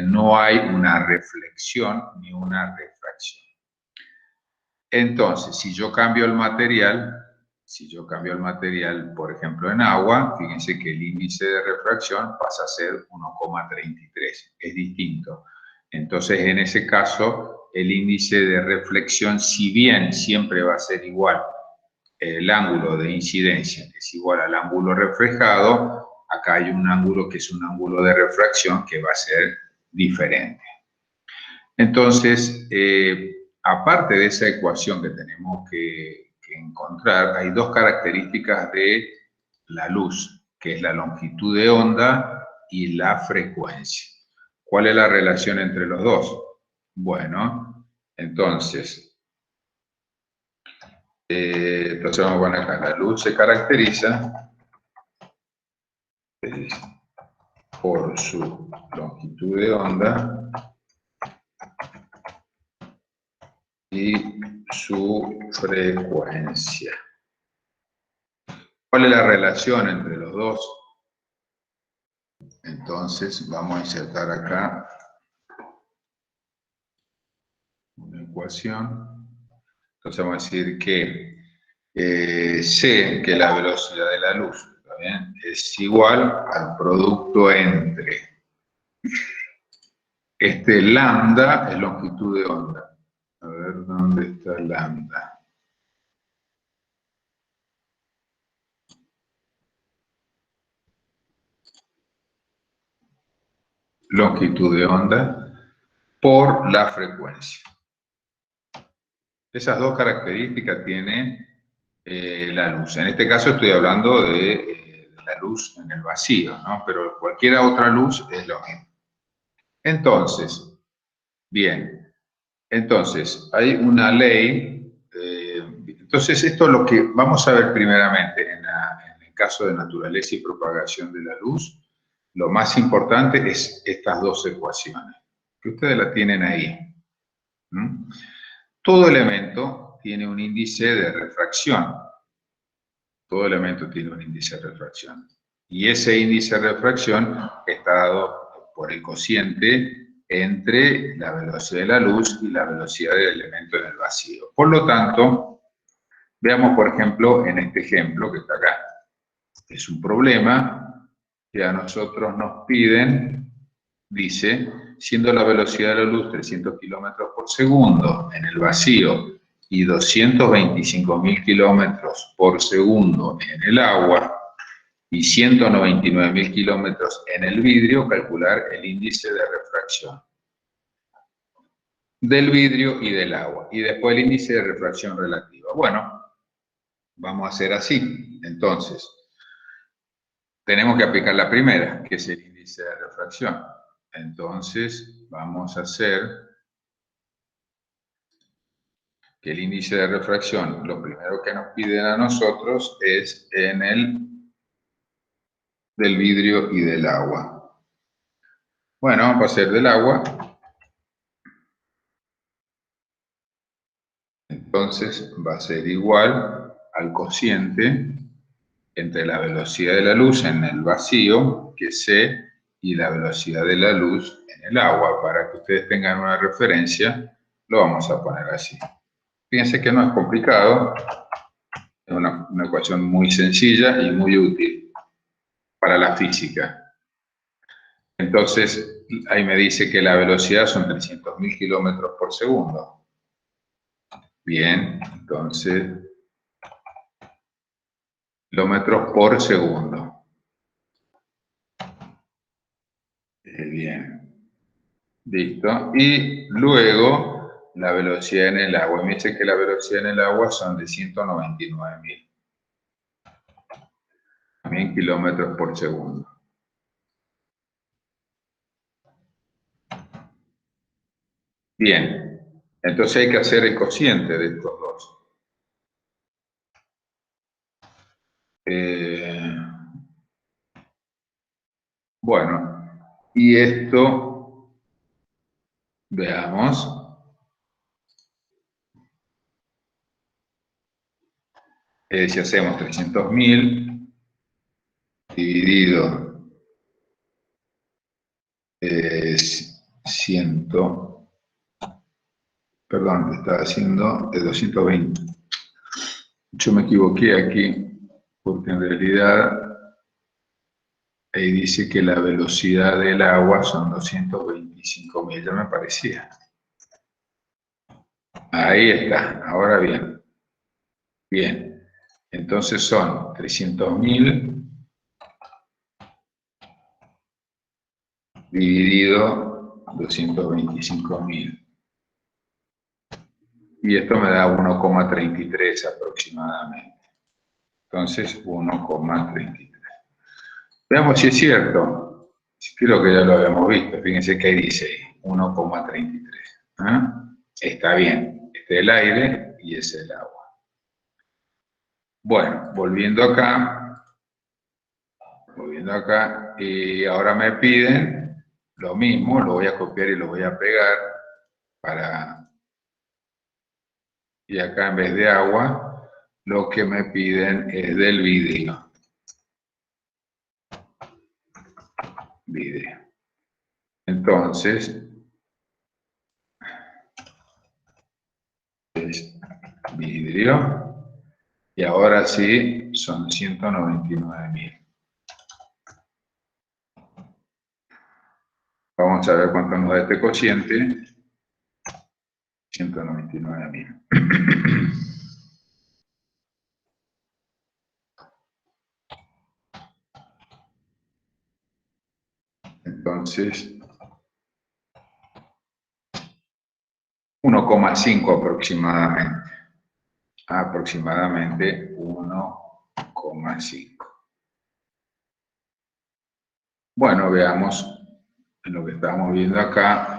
no hay una reflexión ni una refracción. Entonces, si yo cambio el material, por ejemplo, en agua, fíjense que el índice de refracción pasa a ser 1,33. Es distinto. Entonces, en ese caso, el índice de reflexión, si bien siempre va a ser igual, el ángulo de incidencia es igual al ángulo reflejado, acá hay un ángulo que es un ángulo de refracción que va a ser diferente. Entonces, aparte de esa ecuación que tenemos que encontrar, hay dos características de la luz, que es la longitud de onda y la frecuencia. ¿Cuál es la relación entre los dos? Bueno, entonces vamos a poner acá, la luz se caracteriza por su longitud de onda y su frecuencia. ¿Cuál es la relación entre los dos? Entonces vamos a insertar acá una ecuación. Entonces vamos a decir que C, que es la velocidad de la luz, ¿está bien? Es igual al producto entre este lambda, es longitud de onda. A ver, ¿dónde está lambda? Longitud de onda por la frecuencia. Esas dos características tiene la luz. En este caso estoy hablando de la luz en el vacío, ¿no? Pero cualquier otra luz es lo mismo. Entonces, bien, entonces hay una ley. Entonces esto es lo que vamos a ver primeramente en el caso de naturaleza y propagación de la luz. Lo más importante es estas dos ecuaciones, que ustedes la tienen ahí. ¿Mm? Todo elemento tiene un índice de refracción. Todo elemento tiene un índice de refracción. Y ese índice de refracción está dado por el cociente entre la velocidad de la luz y la velocidad del elemento en el vacío. Por lo tanto, veamos por ejemplo en este ejemplo que está acá. Es un problema que a nosotros nos piden, dice, siendo la velocidad de la luz 300 kilómetros por segundo en el vacío y 225.000 kilómetros por segundo en el agua y 199.000 kilómetros en el vidrio, calcular el índice de refracción del vidrio y del agua. Y después el índice de refracción relativa. Bueno, vamos a hacer así. Entonces, tenemos que aplicar la primera, que es el índice de refracción. Entonces, vamos a hacer que el índice de refracción, lo primero que nos piden a nosotros es en el del vidrio y del agua. Bueno, va a ser del agua. Entonces va a ser igual al cociente entre la velocidad de la luz en el vacío, que es C, y la velocidad de la luz en el agua. Para que ustedes tengan una referencia, lo vamos a poner así. Fíjense que no es complicado, es una ecuación muy sencilla y muy útil para la física. Entonces, ahí me dice que la velocidad son 300.000 kilómetros por segundo. Bien, entonces kilómetros por segundo. Bien. Listo. Y luego la velocidad en el agua. Me dice que la velocidad en el agua son de 199.000. También kilómetros por segundo. Bien. Entonces hay que hacer el cociente de estos dos. Bueno, y esto, veamos. Si hacemos 300.000 dividido 100, perdón, estaba haciendo 220. Yo me equivoqué aquí, porque en realidad ahí dice que la velocidad del agua son 225.000, ya me parecía. Ahí está, ahora bien. Bien, entonces son 300.000 dividido 225.000. Y esto me da 1,33 aproximadamente. Entonces, 1,33. Veamos si es cierto. Creo que ya lo habíamos visto. Fíjense que ahí dice 1,33. ¿Ah? Está bien. Este es el aire y es el agua. Bueno, volviendo acá, y ahora me piden lo mismo, lo voy a copiar y lo voy a pegar y acá en vez de agua, lo que me piden es del vidrio. Entonces, es vidrio, y ahora sí son 199.000. Vamos a ver cuánto nos da este cociente. 199.000. Entonces, 1,5 aproximadamente. Aproximadamente 1,5. Bueno, veamos en lo que estamos viendo acá.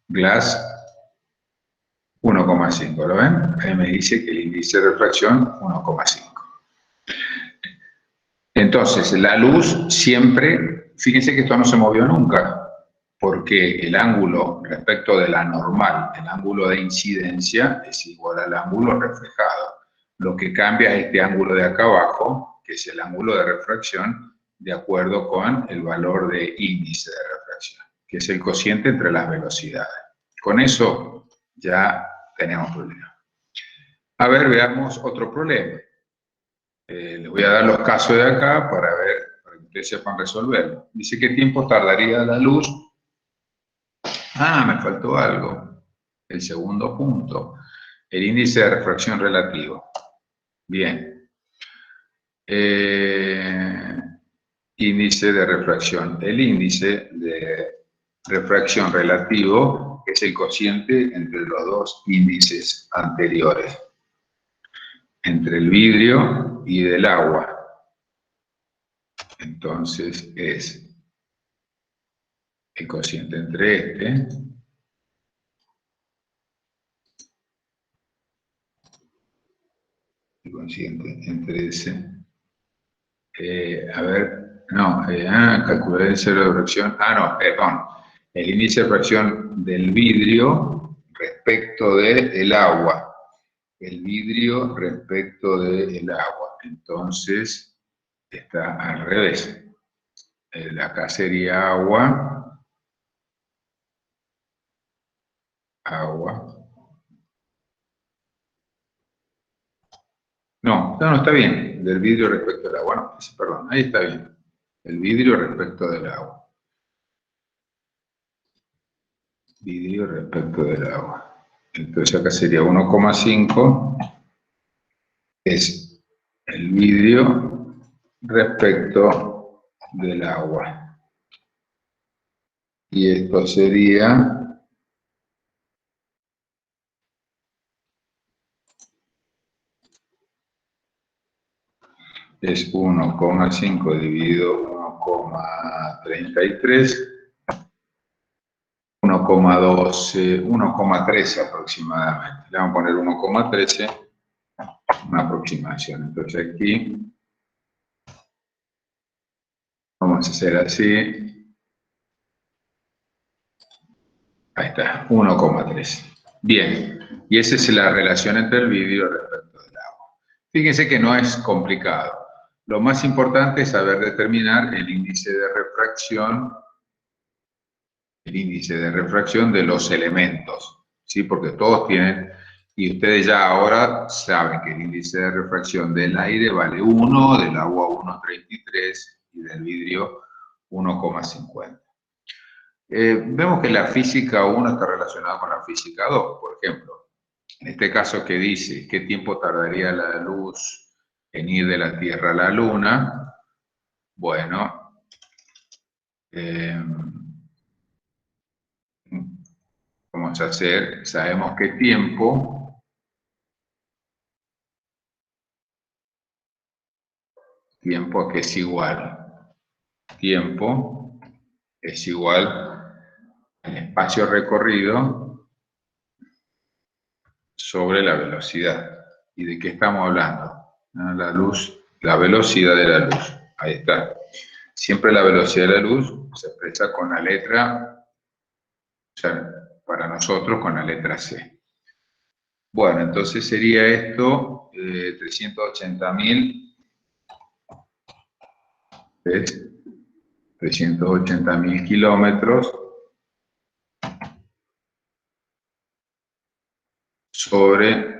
Glass 1,5, ¿lo ven? Ahí me dice que el índice de refracción 1,5. Entonces, la luz siempre, fíjense que esto no se movió nunca, porque el ángulo respecto de la normal, el ángulo de incidencia, es igual al ángulo reflejado. Lo que cambia es este ángulo de acá abajo, que es el ángulo de refracción, de acuerdo con el valor de índice de refracción, que es el cociente entre las velocidades. Con eso ya tenemos problema. A ver, veamos otro problema. Les voy a dar los casos de acá para que ustedes sepan resolverlo. Dice, ¿qué tiempo tardaría la luz? Me faltó algo. El segundo punto. El índice de refracción relativo. Bien. Índice de refracción. El índice de refracción relativo es el cociente entre los dos índices anteriores, entre el vidrio y del agua. Entonces es el cociente entre el cociente entre ese. Calcular el cero de refracción. Perdón. El índice de refracción del vidrio respecto del agua. El vidrio respecto del agua. Entonces, está al revés. Acá sería agua. No, está bien. Del vidrio respecto del agua. No, perdón, ahí está bien. El vidrio respecto del agua. Vidrio respecto del agua. Entonces acá sería 1,5 es el vidrio respecto del agua. Y esto sería es 1,5 dividido 1,33, 1,12, 1,13 aproximadamente. Le vamos a poner 1,13, una aproximación. Entonces aquí vamos a hacer así. Ahí está, 1,3. Bien, y esa es la relación entre el vidrio respecto del agua. Fíjense que no es complicado. Lo más importante es saber determinar el índice de refracción de los elementos, ¿sí? Porque todos tienen, y ustedes ya ahora saben que el índice de refracción del aire vale 1, del agua 1,33 y del vidrio 1,50. Vemos que la física 1 está relacionada con la física 2, por ejemplo. En este caso que dice, ¿qué tiempo tardaría la luz en ir de la Tierra a la Luna? Bueno, vamos a hacer, sabemos qué tiempo que es igual. Tiempo es igual al espacio recorrido sobre la velocidad. ¿Y de qué estamos hablando? La luz, la velocidad de la luz. Ahí está. Siempre la velocidad de la luz se expresa con la letra, o sea, para nosotros con la letra C. Bueno, entonces sería esto 380.000, ¿ves? 380.000 kilómetros sobre,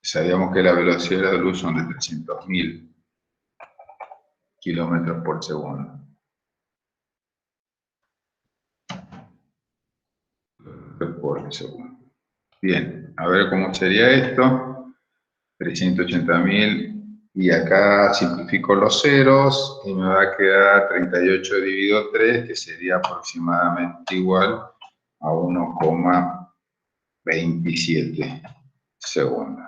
sabíamos que la velocidad de la luz son de 300.000 kilómetros por segundo. Por segundo. Bien, a ver cómo sería esto. 380.000, y acá simplifico los ceros y me va a quedar 38 dividido 3, que sería aproximadamente igual a 1,27 segundos.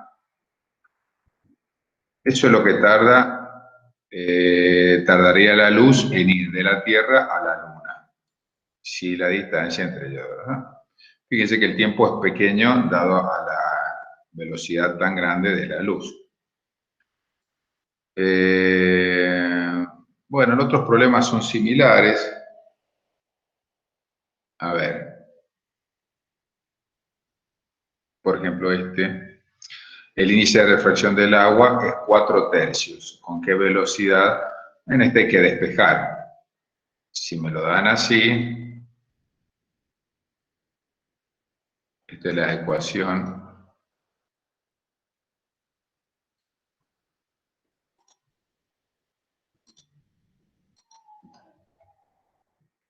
Eso es lo que tardaría la luz en ir de la Tierra a la Luna, si la distancia entre ellos, ¿verdad? Fíjense que el tiempo es pequeño dado a la velocidad tan grande de la luz. Bueno, los otros problemas son similares. A ver, por ejemplo este. El índice de refracción del agua es 4/3. ¿Con qué velocidad? En este hay que despejar. Si me lo dan así, esta es la ecuación.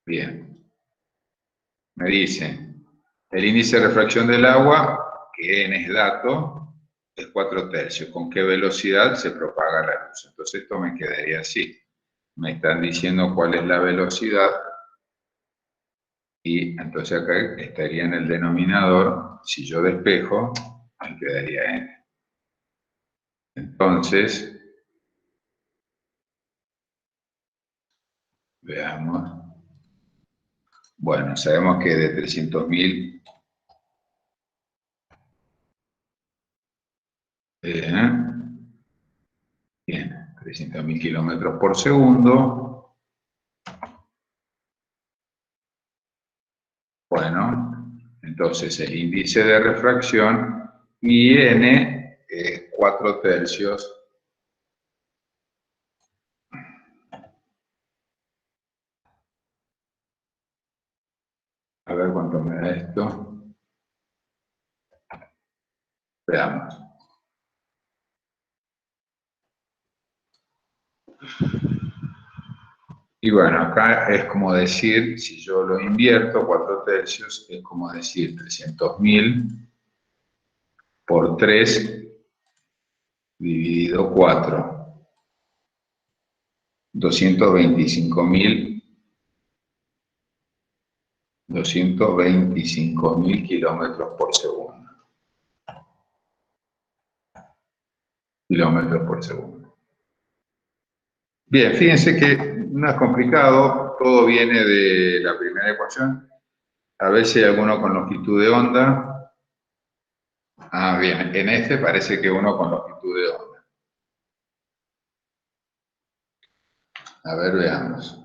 Bien. Me dicen, el índice de refracción del agua, que n es dato, es 4/3. ¿Con qué velocidad se propaga la luz? Entonces esto me quedaría así. Me están diciendo cuál es la velocidad y entonces acá estaría en el denominador. Si yo despejo, me quedaría n. Entonces, veamos. Bueno, sabemos que de 300.000 bien, 300.000 kilómetros por segundo. Bueno, entonces el índice de refracción y n es 4/3. A ver cuánto me da esto. Veamos. Y bueno, acá es como decir, si yo lo invierto, 4/3, es como decir 300.000 por 3 dividido 4. 225.000 kilómetros por segundo. Bien, fíjense que no es complicado, todo viene de la primera ecuación. A ver si hay alguno con longitud de onda. Ah, bien, en este parece que uno con longitud de onda. A ver, veamos.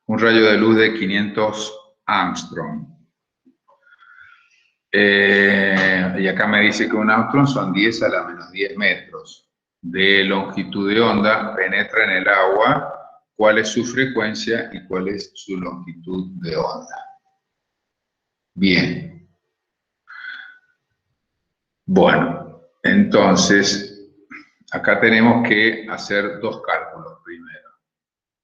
Un rayo de luz de 500 Armstrong. Y acá me dice que un Armstrong son 10 a la menos 10 metros de longitud de onda, penetra en el agua. ¿Cuál es su frecuencia y cuál es su longitud de onda? Bien. Bueno, entonces, acá tenemos que hacer dos cálculos primero,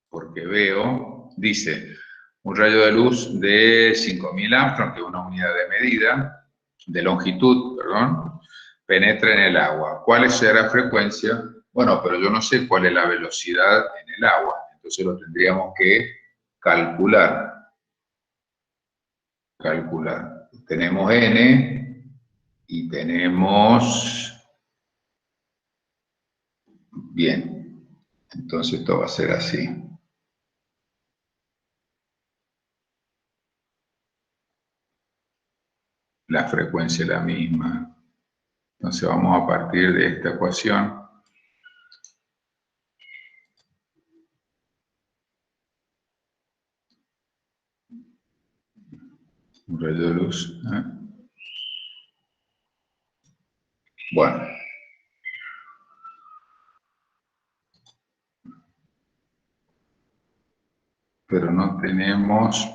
porque veo, dice, un rayo de luz de 5.000 Armstrong, que es una unidad de medida, de longitud, perdón, penetra en el agua. ¿Cuál será la frecuencia? Bueno, pero yo no sé cuál es la velocidad en el agua, entonces lo tendríamos que calcular. Tenemos n y tenemos... Bien, entonces esto va a ser así. La frecuencia es la misma. Entonces vamos a partir de esta ecuación. Un rayo de luz. Bueno. Pero no tenemos...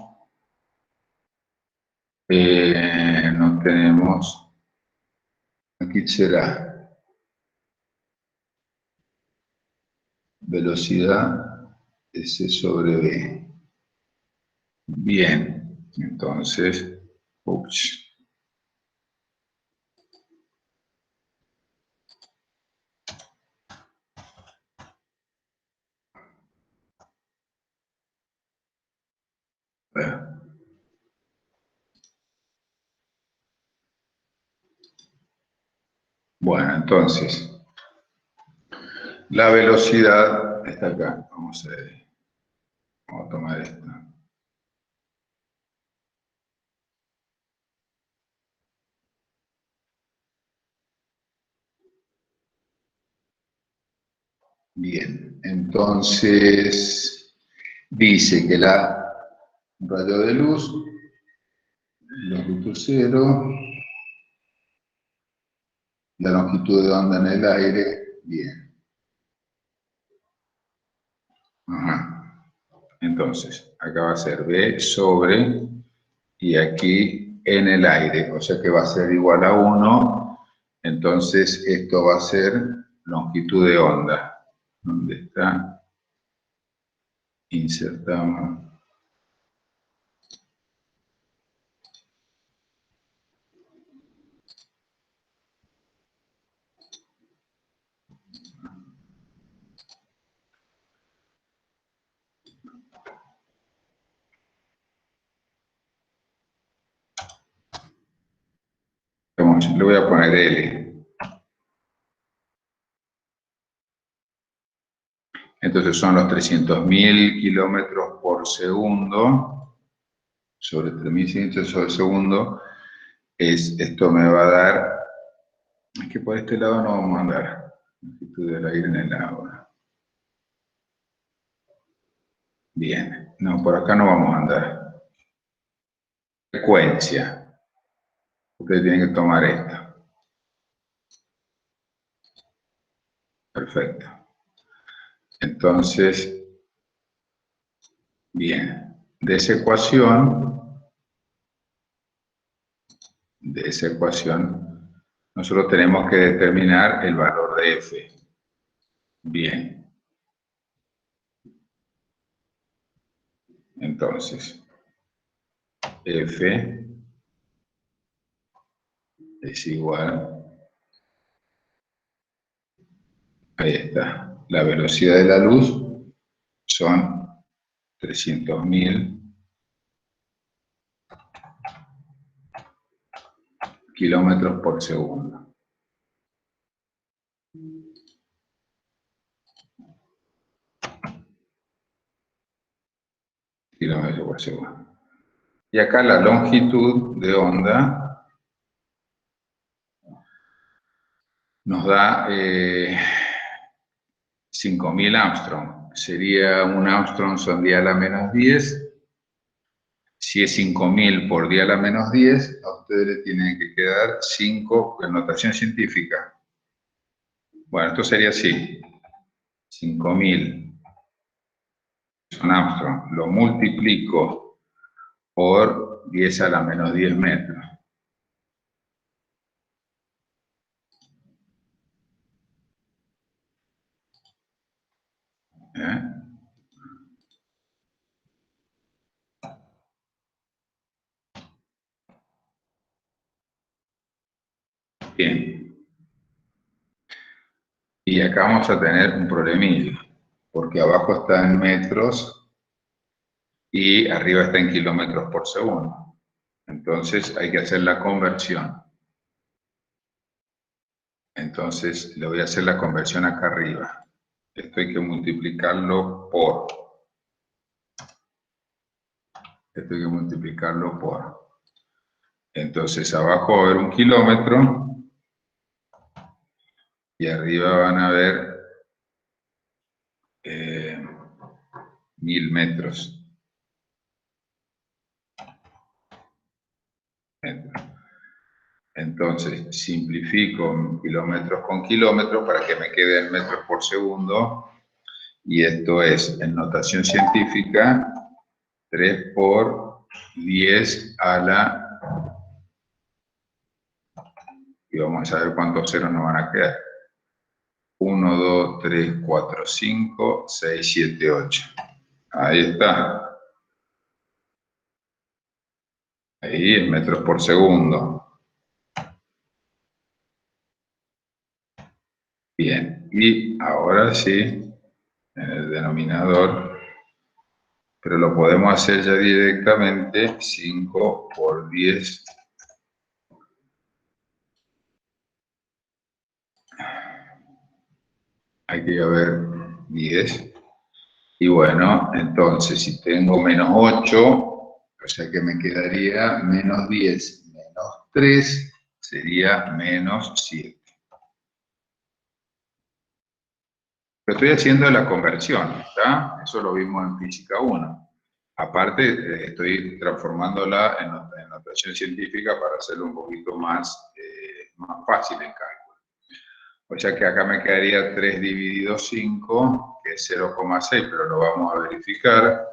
Aquí será velocidad S sobre V. Bien, entonces, ups. Bueno, entonces, la velocidad está acá. Vamos a tomar esto. Bien, entonces dice que un rayo de luz, longitud 0, la longitud de onda en el aire, bien. Ajá. Entonces, acá va a ser B sobre, y aquí en el aire, o sea que va a ser igual a 1, entonces esto va a ser longitud de onda. ¿Dónde está? Insertamos. Le voy a poner L. Entonces son los 300.000 kilómetros por segundo, sobre 3.600 sobre segundo. Esto me va a dar, es que por este lado no vamos a andar, longitud del aire en el agua. Bien, no, por acá no vamos a andar. Frecuencia. Ustedes tienen que tomar esta. Perfecto. Entonces, bien, de esa ecuación, nosotros tenemos que determinar el valor de F. Bien. Entonces, F es igual, ahí está, la velocidad de la luz son 300.000 kilómetros por segundo. Kilómetros por segundo. Y acá la longitud de onda nos da 5.000 Armstrong. Sería un Armstrong son 10 a la menos 10. Si es 5.000 por 10 a la menos 10, a ustedes le tienen que quedar 5 en notación científica. Bueno, esto sería así. 5.000 son Armstrong. Lo multiplico por 10 a la menos 10 metros. ¿Eh? Bien. Y acá vamos a tener un problemilla, porque abajo está en metros y arriba está en kilómetros por segundo. Entonces hay que hacer la conversión. Entonces le voy a hacer la conversión acá arriba. Esto hay que multiplicarlo por. Esto hay que multiplicarlo por. Entonces abajo va a haber 1 kilómetro y arriba van a haber 1.000 metros. Entonces simplifico kilómetros con kilómetros para que me quede en metros por segundo. Y esto es, en notación científica, 3 por 10 a la... Y vamos a ver cuántos ceros nos van a quedar. 1, 2, 3, 4, 5, 6, 7, 8. Ahí está. Ahí en metros por segundo. Bien. Y ahora sí, en el denominador, pero lo podemos hacer ya directamente, 5 por 10. Hay que ver 10. Y bueno, entonces si tengo menos 8, o sea que me quedaría menos 10 menos 3, sería menos 7. Pero estoy haciendo la conversión, ¿está? Eso lo vimos en física 1. Aparte, estoy transformándola en notación científica para hacerlo un poquito más fácil el cálculo. O sea que acá me quedaría 3 dividido 5, que es 0,6, pero lo vamos a verificar.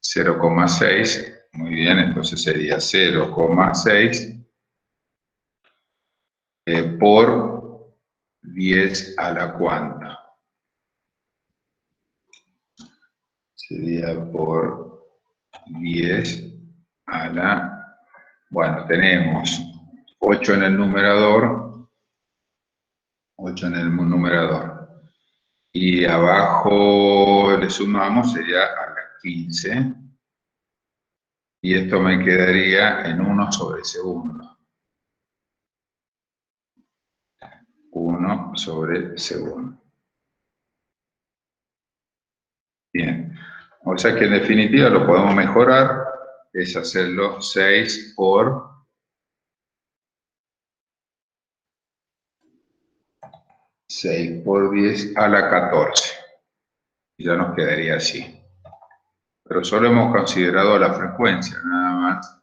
0,6, muy bien, entonces sería 0,6 por 10 a la cuanta. Sería por 10 a la... Bueno, tenemos 8 en el numerador. 8 en el numerador. Y abajo le sumamos, sería a la 15. Y esto me quedaría en 1 sobre segundo. 1 sobre segundo. Bien. O sea que en definitiva lo podemos mejorar, es hacerlo 6 por 10 a la 14. Y ya nos quedaría así. Pero solo hemos considerado la frecuencia, nada más.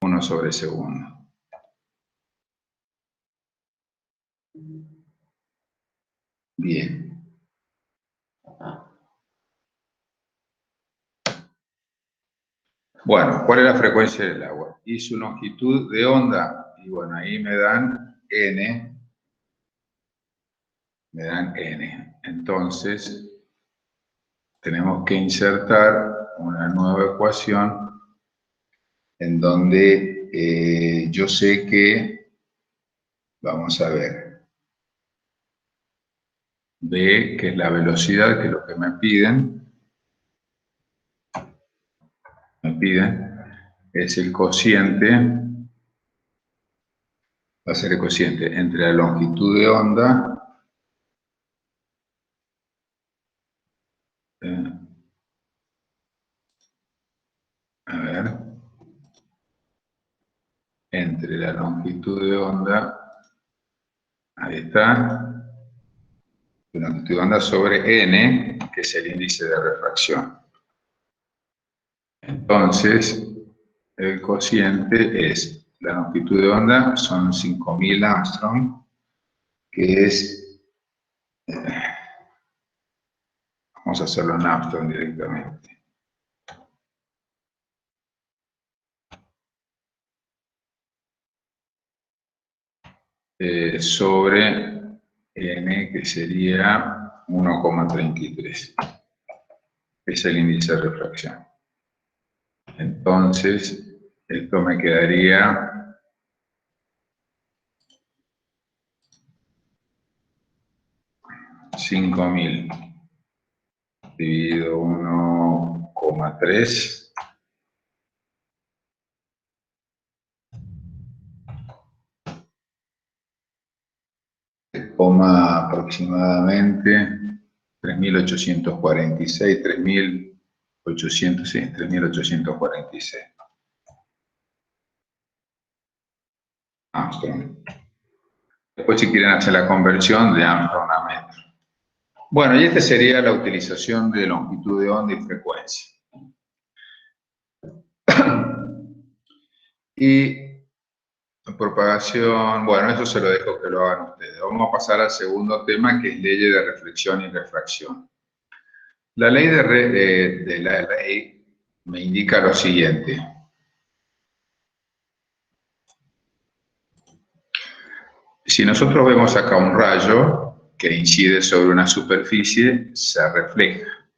1 sobre segundo. Bien. Bueno, ¿cuál es la frecuencia del agua? Y su longitud de onda. Y bueno, ahí me dan N. Me dan N. Entonces, tenemos que insertar una nueva ecuación en donde yo sé que, vamos a ver, B, que es la velocidad, que es lo que me piden, es el cociente, va a ser el cociente entre la longitud de onda a ver, entre la longitud de onda, ahí está, la longitud de onda sobre n, que es el índice de refracción. Entonces, el cociente es, la longitud de onda son 5000 Armstrong, que es, vamos a hacerlo en Armstrong directamente. Sobre n, que sería 1,33. Es el índice de refracción. Entonces, esto me quedaría 5000 dividido 1,3. Aproximadamente 3.846, 3.800, sí, 3.846. Armstrong. Después, si quieren hacer la conversión de Armstrong a metro. Bueno, y esta sería la utilización de longitud de onda y frecuencia. Y propagación, bueno, eso se lo dejo que lo hagan ustedes. Vamos a pasar al segundo tema, que es leyes de reflexión y refracción. La ley de la ley me indica lo siguiente. Si nosotros vemos acá un rayo que incide sobre una superficie, se refleja.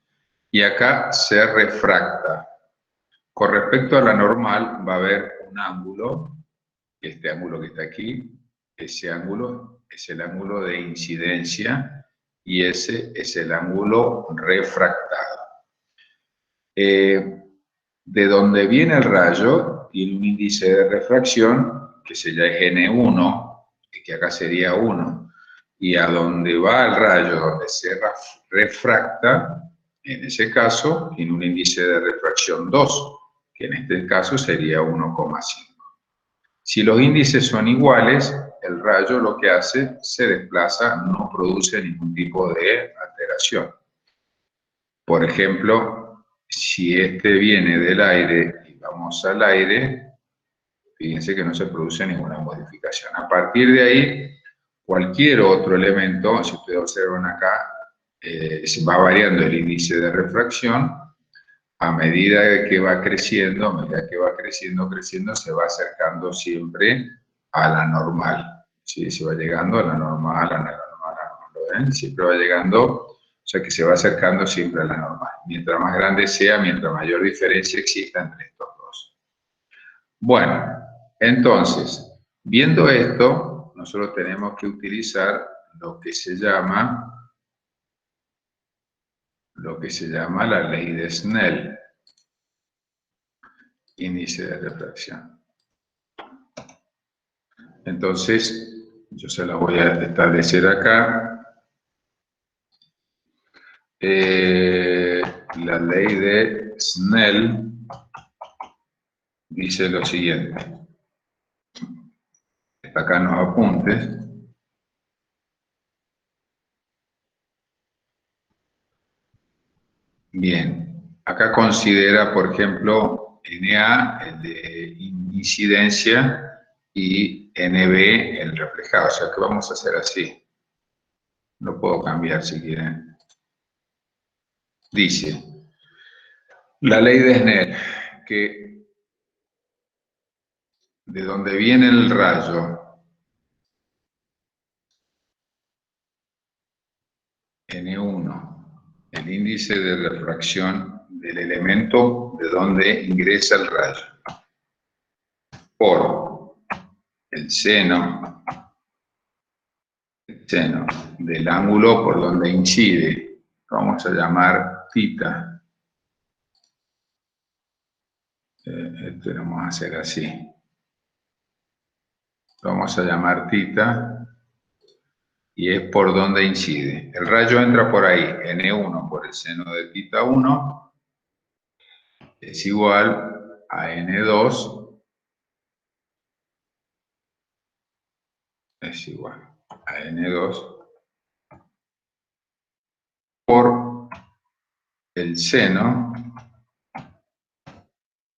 Y acá se refracta. Con respecto a la normal, va a haber un ángulo, este ángulo que está aquí, ese ángulo es el ángulo de incidencia y ese es el ángulo refractado. De donde viene el rayo, tiene un índice de refracción que se llama N1, que acá sería 1, y a donde va el rayo, donde se refracta, en ese caso, tiene un índice de refracción 2, que en este caso sería 1,5. Si los índices son iguales, el rayo lo que hace, se desplaza, no produce ningún tipo de alteración. Por ejemplo, si este viene del aire y vamos al aire, fíjense que no se produce ninguna modificación. A partir de ahí, cualquier otro elemento, si ustedes observan acá, se va variando el índice de refracción a medida que va creciendo, creciendo, se va acercando siempre a la normal. ¿Sí? Se va llegando a la normal, a la normal, ¿lo ven? Siempre va llegando, o sea que se va acercando siempre a la normal. Mientras más grande sea, mientras mayor diferencia exista entre estos dos. Bueno, entonces, viendo esto, nosotros tenemos que utilizar lo que se llama la ley de Snell, índice de refracción. Entonces, yo se la voy a establecer acá. La ley de Snell dice lo siguiente. Está acá en los apuntes. Bien, acá considera, por ejemplo, NA, el de incidencia, y NB, el reflejado. O sea que vamos a hacer así. Lo puedo cambiar si quieren. Dice, la ley de Snell, que de donde viene el rayo, N1, el índice de refracción del elemento de donde ingresa el rayo. por el seno del ángulo por donde incide, vamos a llamar θ. Esto lo vamos a hacer así. Vamos a llamar θ y es por donde incide. El rayo entra por ahí, N1 por el seno de θ1 es igual a N2 es igual a N2 por el seno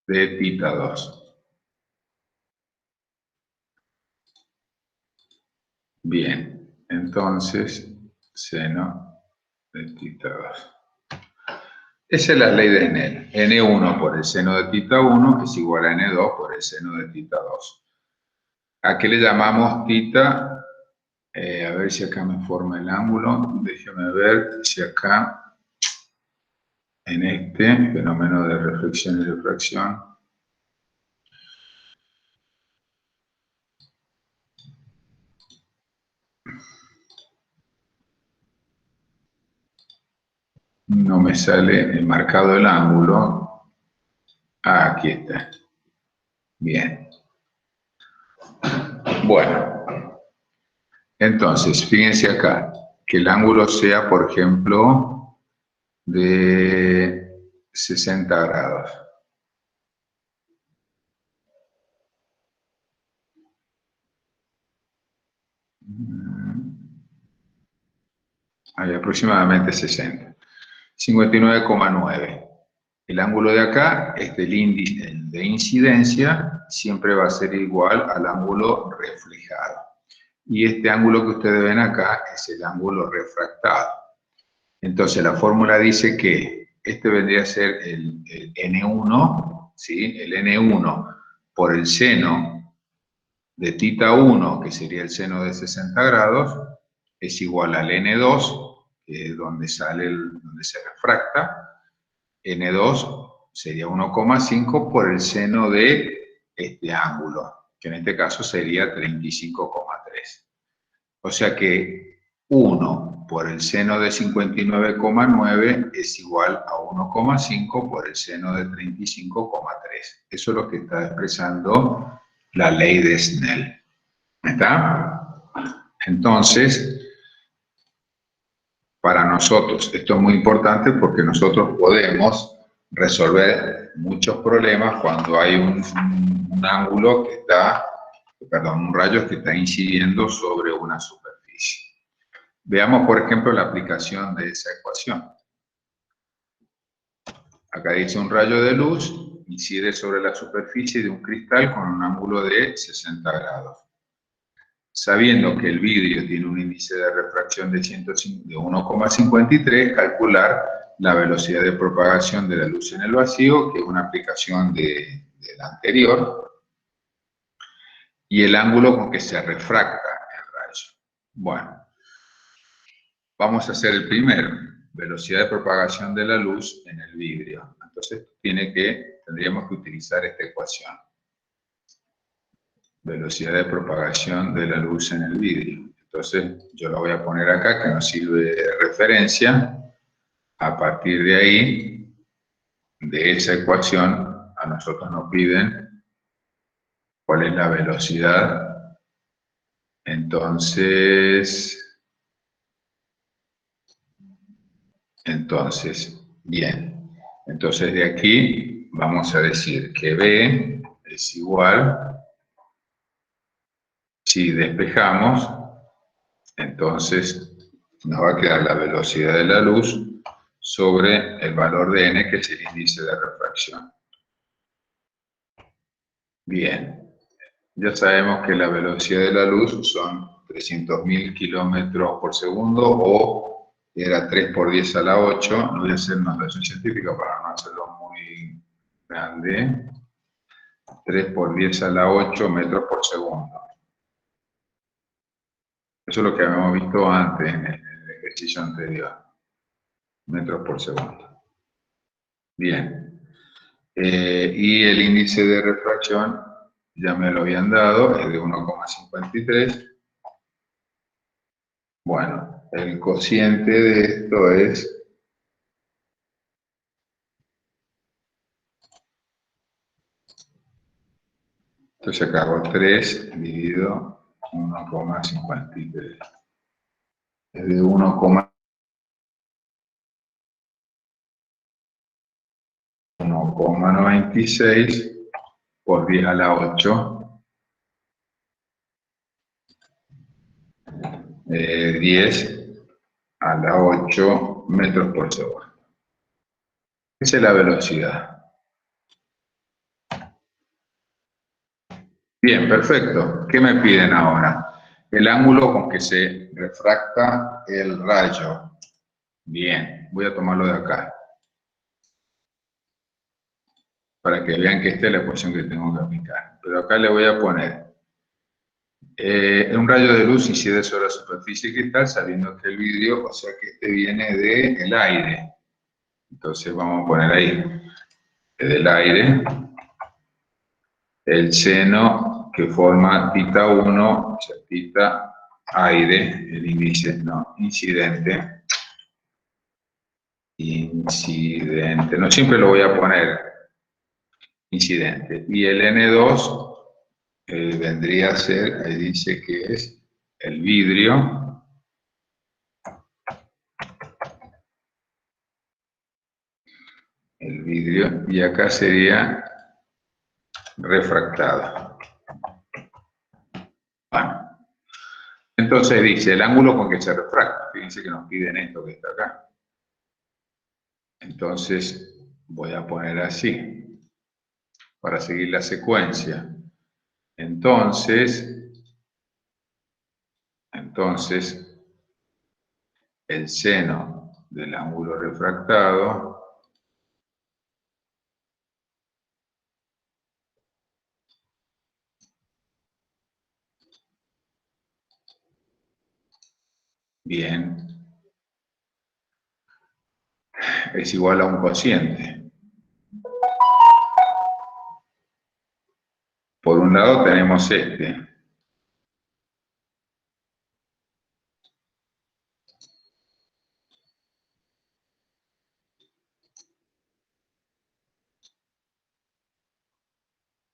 de θ2. Bien, entonces, seno de θ2. Esa es la ley de Snell. N1 por el seno de θ1 es igual a N2 por el seno de θ2. ¿A qué le llamamos θ? A ver si acá me forma el ángulo. Déjeme ver si acá, en este fenómeno de reflexión y refracción, no me sale marcado el ángulo. Ah, aquí está. Bien. Bueno. Entonces, fíjense acá, que el ángulo sea, por ejemplo, de 60 grados. Hay aproximadamente 60. 59,9. El ángulo de acá es del índice de incidencia, siempre va a ser igual al ángulo reflejado. Y este ángulo que ustedes ven acá es el ángulo refractado. Entonces la fórmula dice que este vendría a ser el N1, ¿sí? El N1 por el seno de θ1, que sería el seno de 60 grados, es igual al N2, que es donde donde se refracta. N2 sería 1,5 por el seno de este ángulo, que en este caso sería 35,3. O sea que 1 por el seno de 59,9 es igual a 1,5 por el seno de 35,3. Eso es lo que está expresando la ley de Snell. ¿Está? Entonces, para nosotros esto es muy importante porque nosotros podemos resolver muchos problemas cuando hay un ángulo que está, perdón, un rayo que está incidiendo sobre una superficie. Veamos, por ejemplo, la aplicación de esa ecuación. Acá dice un rayo de luz incide sobre la superficie de un cristal con un ángulo de 60 grados. Sabiendo que el vidrio tiene un índice de refracción de 1,53, calcular la velocidad de propagación de la luz en el vacío, que es una aplicación de la anterior, y el ángulo con que se refracta el rayo. Bueno, vamos a hacer el primero, velocidad de propagación de la luz en el vidrio. Entonces tendríamos que utilizar esta ecuación. Velocidad de propagación de la luz en el vidrio. Entonces yo lo voy a poner acá, que nos sirve de referencia. A partir de ahí, de esa ecuación, a nosotros nos piden cuál es la velocidad. Entonces, bien. Entonces de aquí vamos a decir que B es igual, si despejamos, entonces nos va a quedar la velocidad de la luz sobre el valor de n, que es el índice de refracción. Bien, ya sabemos que la velocidad de la luz son 300.000 kilómetros por segundo, o era 3 por 10 a la 8, no voy a hacer notación científica para no hacerlo muy grande, 3 por 10 a la 8 metros por segundo. Eso es lo que habíamos visto antes en el ejercicio anterior, metros por segundo. Bien. Y el índice de refracción ya me lo habían dado, es de 1,53. Bueno, el cociente de esto es entonces acá hago 3 dividido 1,53. Es de 1,96 por 10 a la 8, 10 a la 8 metros por segundo. Esa es la velocidad. Bien, perfecto. ¿Qué me piden ahora? El ángulo con que se refracta el rayo. Bien, voy a tomarlo de acá, para que vean que esta es la ecuación que tengo que aplicar. Pero acá le voy a poner, un rayo de luz incide sobre la superficie cristal, sabiendo que el vidrio, o sea que este viene del aire. Entonces vamos a poner ahí, del aire, el seno que forma θ1, o sea, θ aire, el índice, no, incidente, no siempre lo voy a poner incidente, y el N2 vendría a ser, ahí dice que es el vidrio, y acá sería refractado. Bueno, entonces dice el ángulo con que se refracta, fíjense que nos piden esto que está acá. Entonces voy a poner así, para seguir la secuencia. Entonces, el seno del ángulo refractado bien, es igual a un cociente. Por un lado tenemos este.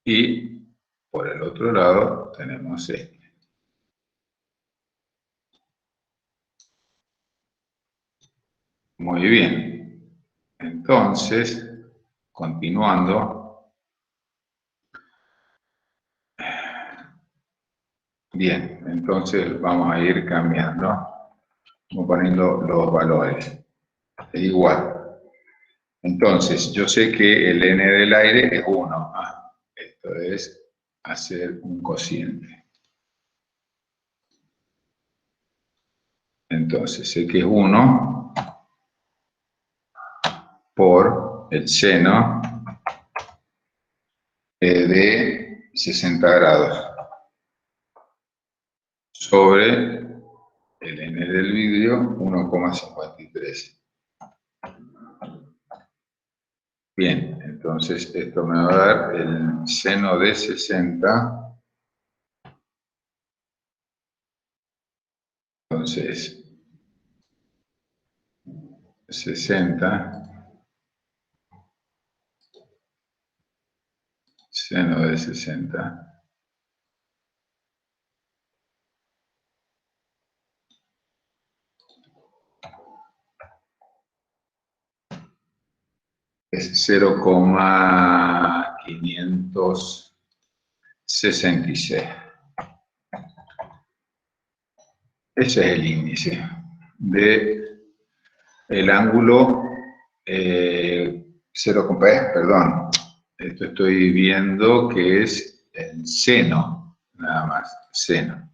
Y por el otro lado tenemos este. Muy bien. Entonces, continuando. Bien, entonces vamos a ir cambiando. Vamos poniendo los valores. Es igual. Entonces, yo sé que el n del aire es 1. Esto es hacer un cociente. Entonces, sé que es 1 por el seno de 60 grados sobre el n del vidrio, 1,53. Bien, entonces esto me va a dar el seno de 60. Entonces, 60, seno de 60. Es 0,566. Ese es el índice de el ángulo 0, perdón, esto estoy viendo que es el seno, nada más, seno.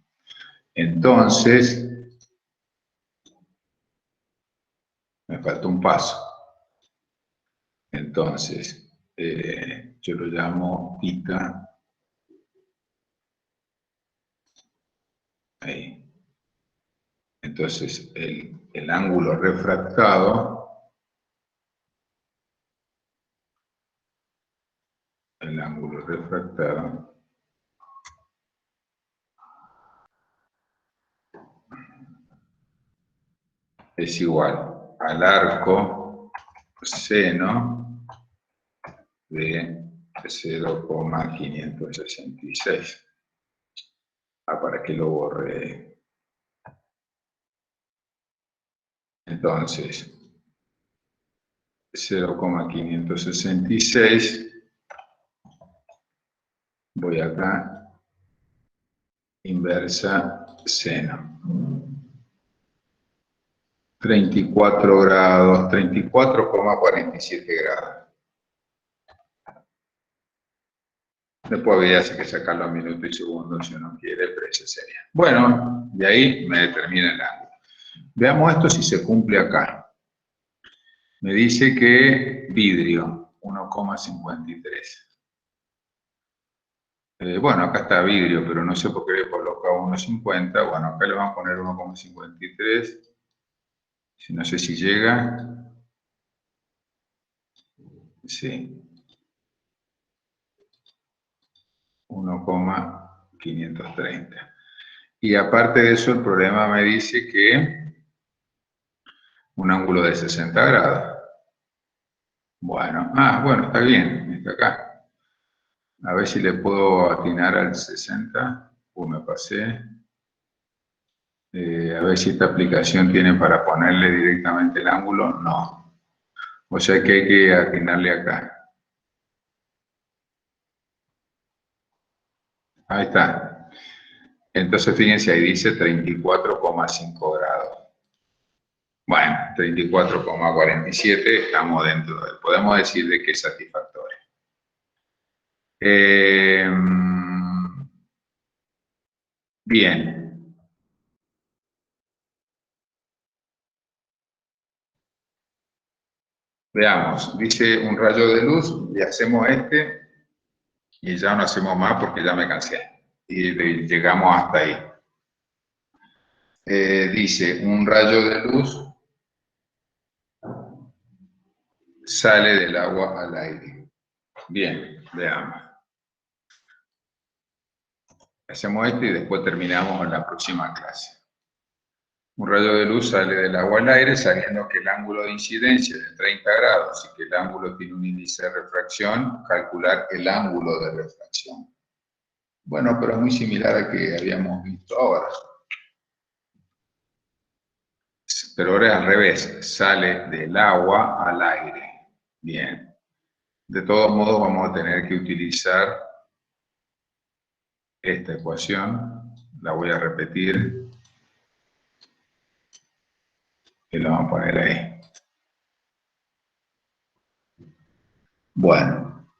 Entonces, me falta un paso. Entonces, yo lo llamo θ. Ahí. Entonces, el ángulo refractado, es igual al arco seno de 0,566. Para que lo borre. Entonces, 0,566. Voy acá, inversa seno. 34 grados, 34,47 grados. Después habría que sacarlo a minutos y segundos si uno quiere, pero ese sería. Bueno, de ahí me determina el ángulo. Veamos esto si se cumple acá. Me dice que vidrio, 1,53. Bueno, acá está vidrio, pero no sé por qué le coloca 1,50. Bueno, acá le vamos a poner 1,53. No sé si llega. Sí. 1,530. Y aparte de eso, el problema me dice que un ángulo de 60 grados. Bueno, bueno, está bien, está acá. A ver si le puedo atinar al 60. Me pasé. A ver si esta aplicación tiene para ponerle directamente el ángulo. No. O sea que hay que atinarle acá. Ahí está. Entonces fíjense, ahí dice 34,5 grados. Bueno, 34,47 estamos dentro de, podemos decir de que es satisfactorio. Bien. Veamos, dice un rayo de luz, le hacemos este y ya no hacemos más porque ya me cansé. Y llegamos hasta ahí. Dice un rayo de luz sale del agua al aire. Bien, veamos. Hacemos esto y después terminamos en la próxima clase. Un rayo de luz sale del agua al aire sabiendo que el ángulo de incidencia es de 30 grados y que el ángulo tiene un índice de refracción, calcular el ángulo de refracción. Bueno, pero es muy similar al que habíamos visto ahora. Pero ahora es al revés, sale del agua al aire. Bien. De todos modos vamos a tener que utilizar esta ecuación. La voy a repetir. Y la vamos a poner ahí. Bueno.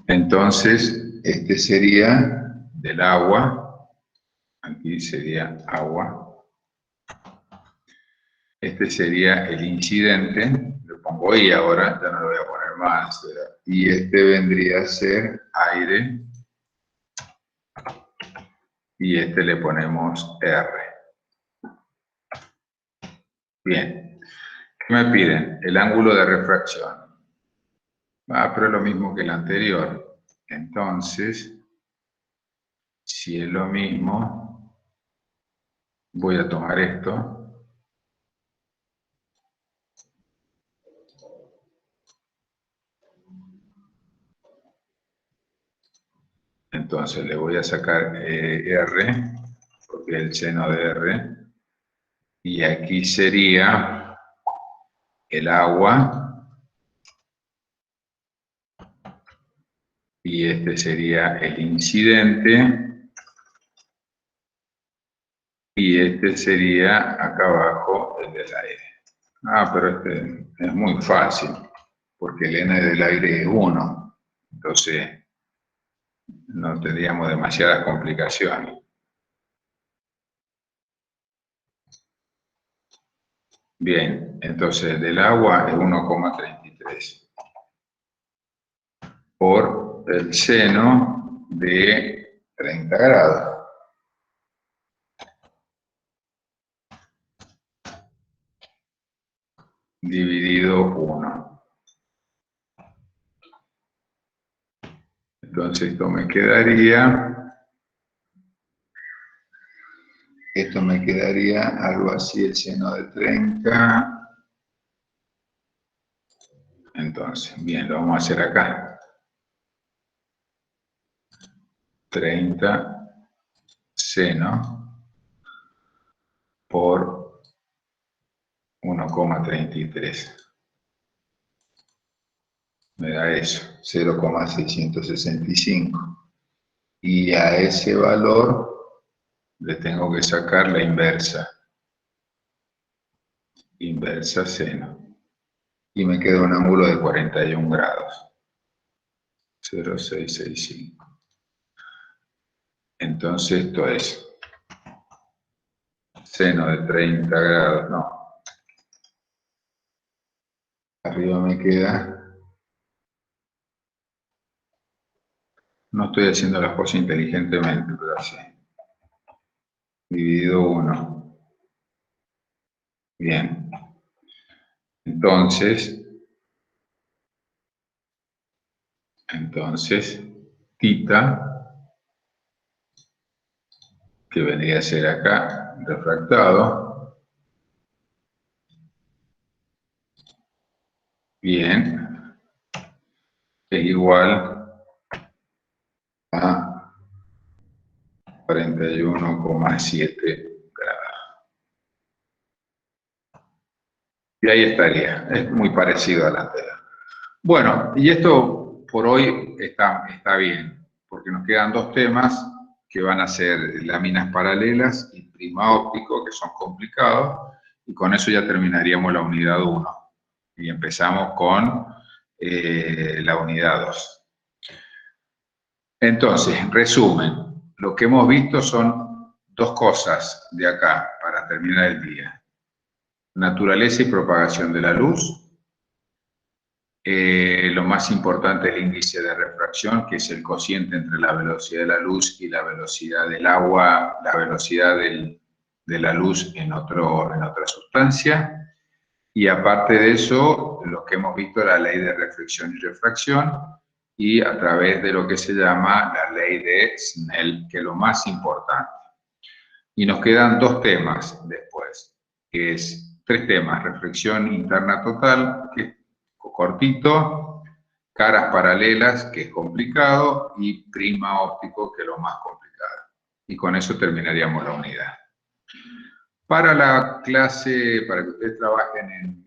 Entonces, este sería del agua. Aquí sería agua. Este sería el incidente. Lo pongo I ahora, ya no lo voy a poner más. Y este vendría a ser aire. Y este le ponemos R. Bien. ¿Qué me piden? El ángulo de refracción. Pero es lo mismo que el anterior. Entonces, si es lo mismo, voy a tomar esto. Entonces le voy a sacar R, porque es el seno de R. Y aquí sería el agua. Y este sería el incidente. Y este sería acá abajo el del aire. Pero este es muy fácil, porque el n del aire es 1. Entonces, no tendríamos demasiadas complicaciones. Bien, entonces del agua es 1,33 por el seno de 30 grados. Dividido 1. Entonces esto me quedaría Esto me quedaría algo así, el seno de 30. Entonces, bien, lo vamos a hacer acá. 30 seno por 1,33. Me da eso, 0,665. Y a ese valor le tengo que sacar la inversa. Inversa seno. Y me queda un ángulo de 41 grados. 0,665. Entonces esto es seno de 30 grados, no. Arriba me queda, no estoy haciendo las cosas inteligentemente, pero así. Dividido 1. Bien. Entonces, tita, que vendría a ser acá, refractado. Bien. Es igual a 41,7 grados. Y ahí estaría. Es muy parecido a la anterior. Bueno, y esto por hoy está bien, porque nos quedan dos temas que van a ser láminas paralelas y prisma óptico, que son complicados, y con eso ya terminaríamos la unidad 1. Y empezamos con la unidad 2. Entonces, resumen, lo que hemos visto son dos cosas de acá para terminar el día. Naturaleza y propagación de la luz. Lo más importante es el índice de refracción, que es el cociente entre la velocidad de la luz y la velocidad del agua, la velocidad de la luz en otra sustancia. Y aparte de eso, lo que hemos visto es la ley de reflexión y refracción, y a través de lo que se llama la ley de Snell, que es lo más importante. Y nos quedan dos temas después, que es tres temas: reflexión interna total, que es cortito, caras paralelas, que es complicado, y prisma óptico, que es lo más complicado. Y con eso terminaríamos la unidad. Para la clase, para que ustedes trabajen en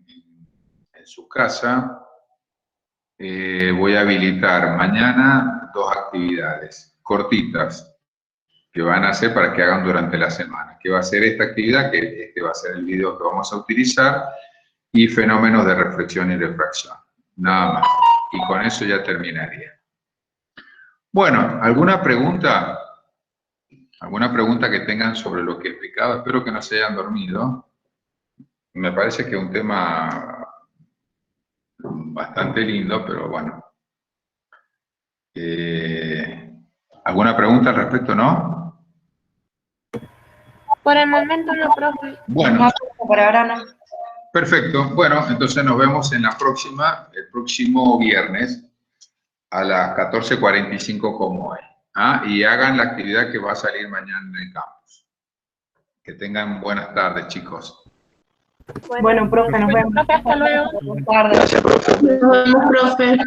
su casa, voy a habilitar mañana dos actividades cortitas que van a hacer para que hagan durante la semana. Que va a ser esta actividad, que este va a ser el video que vamos a utilizar, y fenómenos de reflexión y refracción. Nada más. Y con eso ya terminaría. Bueno, ¿alguna pregunta? ¿Alguna pregunta que tengan sobre lo que he explicado? Espero que no se hayan dormido. Me parece que es un tema bastante lindo, pero bueno. ¿Alguna pregunta al respecto, no? Por el momento no, profe. Bueno. No, por ahora no. Perfecto. Bueno, entonces nos vemos en la próxima, el próximo viernes a las 14:45 como hoy. Y hagan la actividad que va a salir mañana en el campus. Que tengan buenas tardes, chicos. Bueno, profe, nos vemos. Profe, hasta luego. Buenas tardes. Gracias, profe. Nos vemos, profe.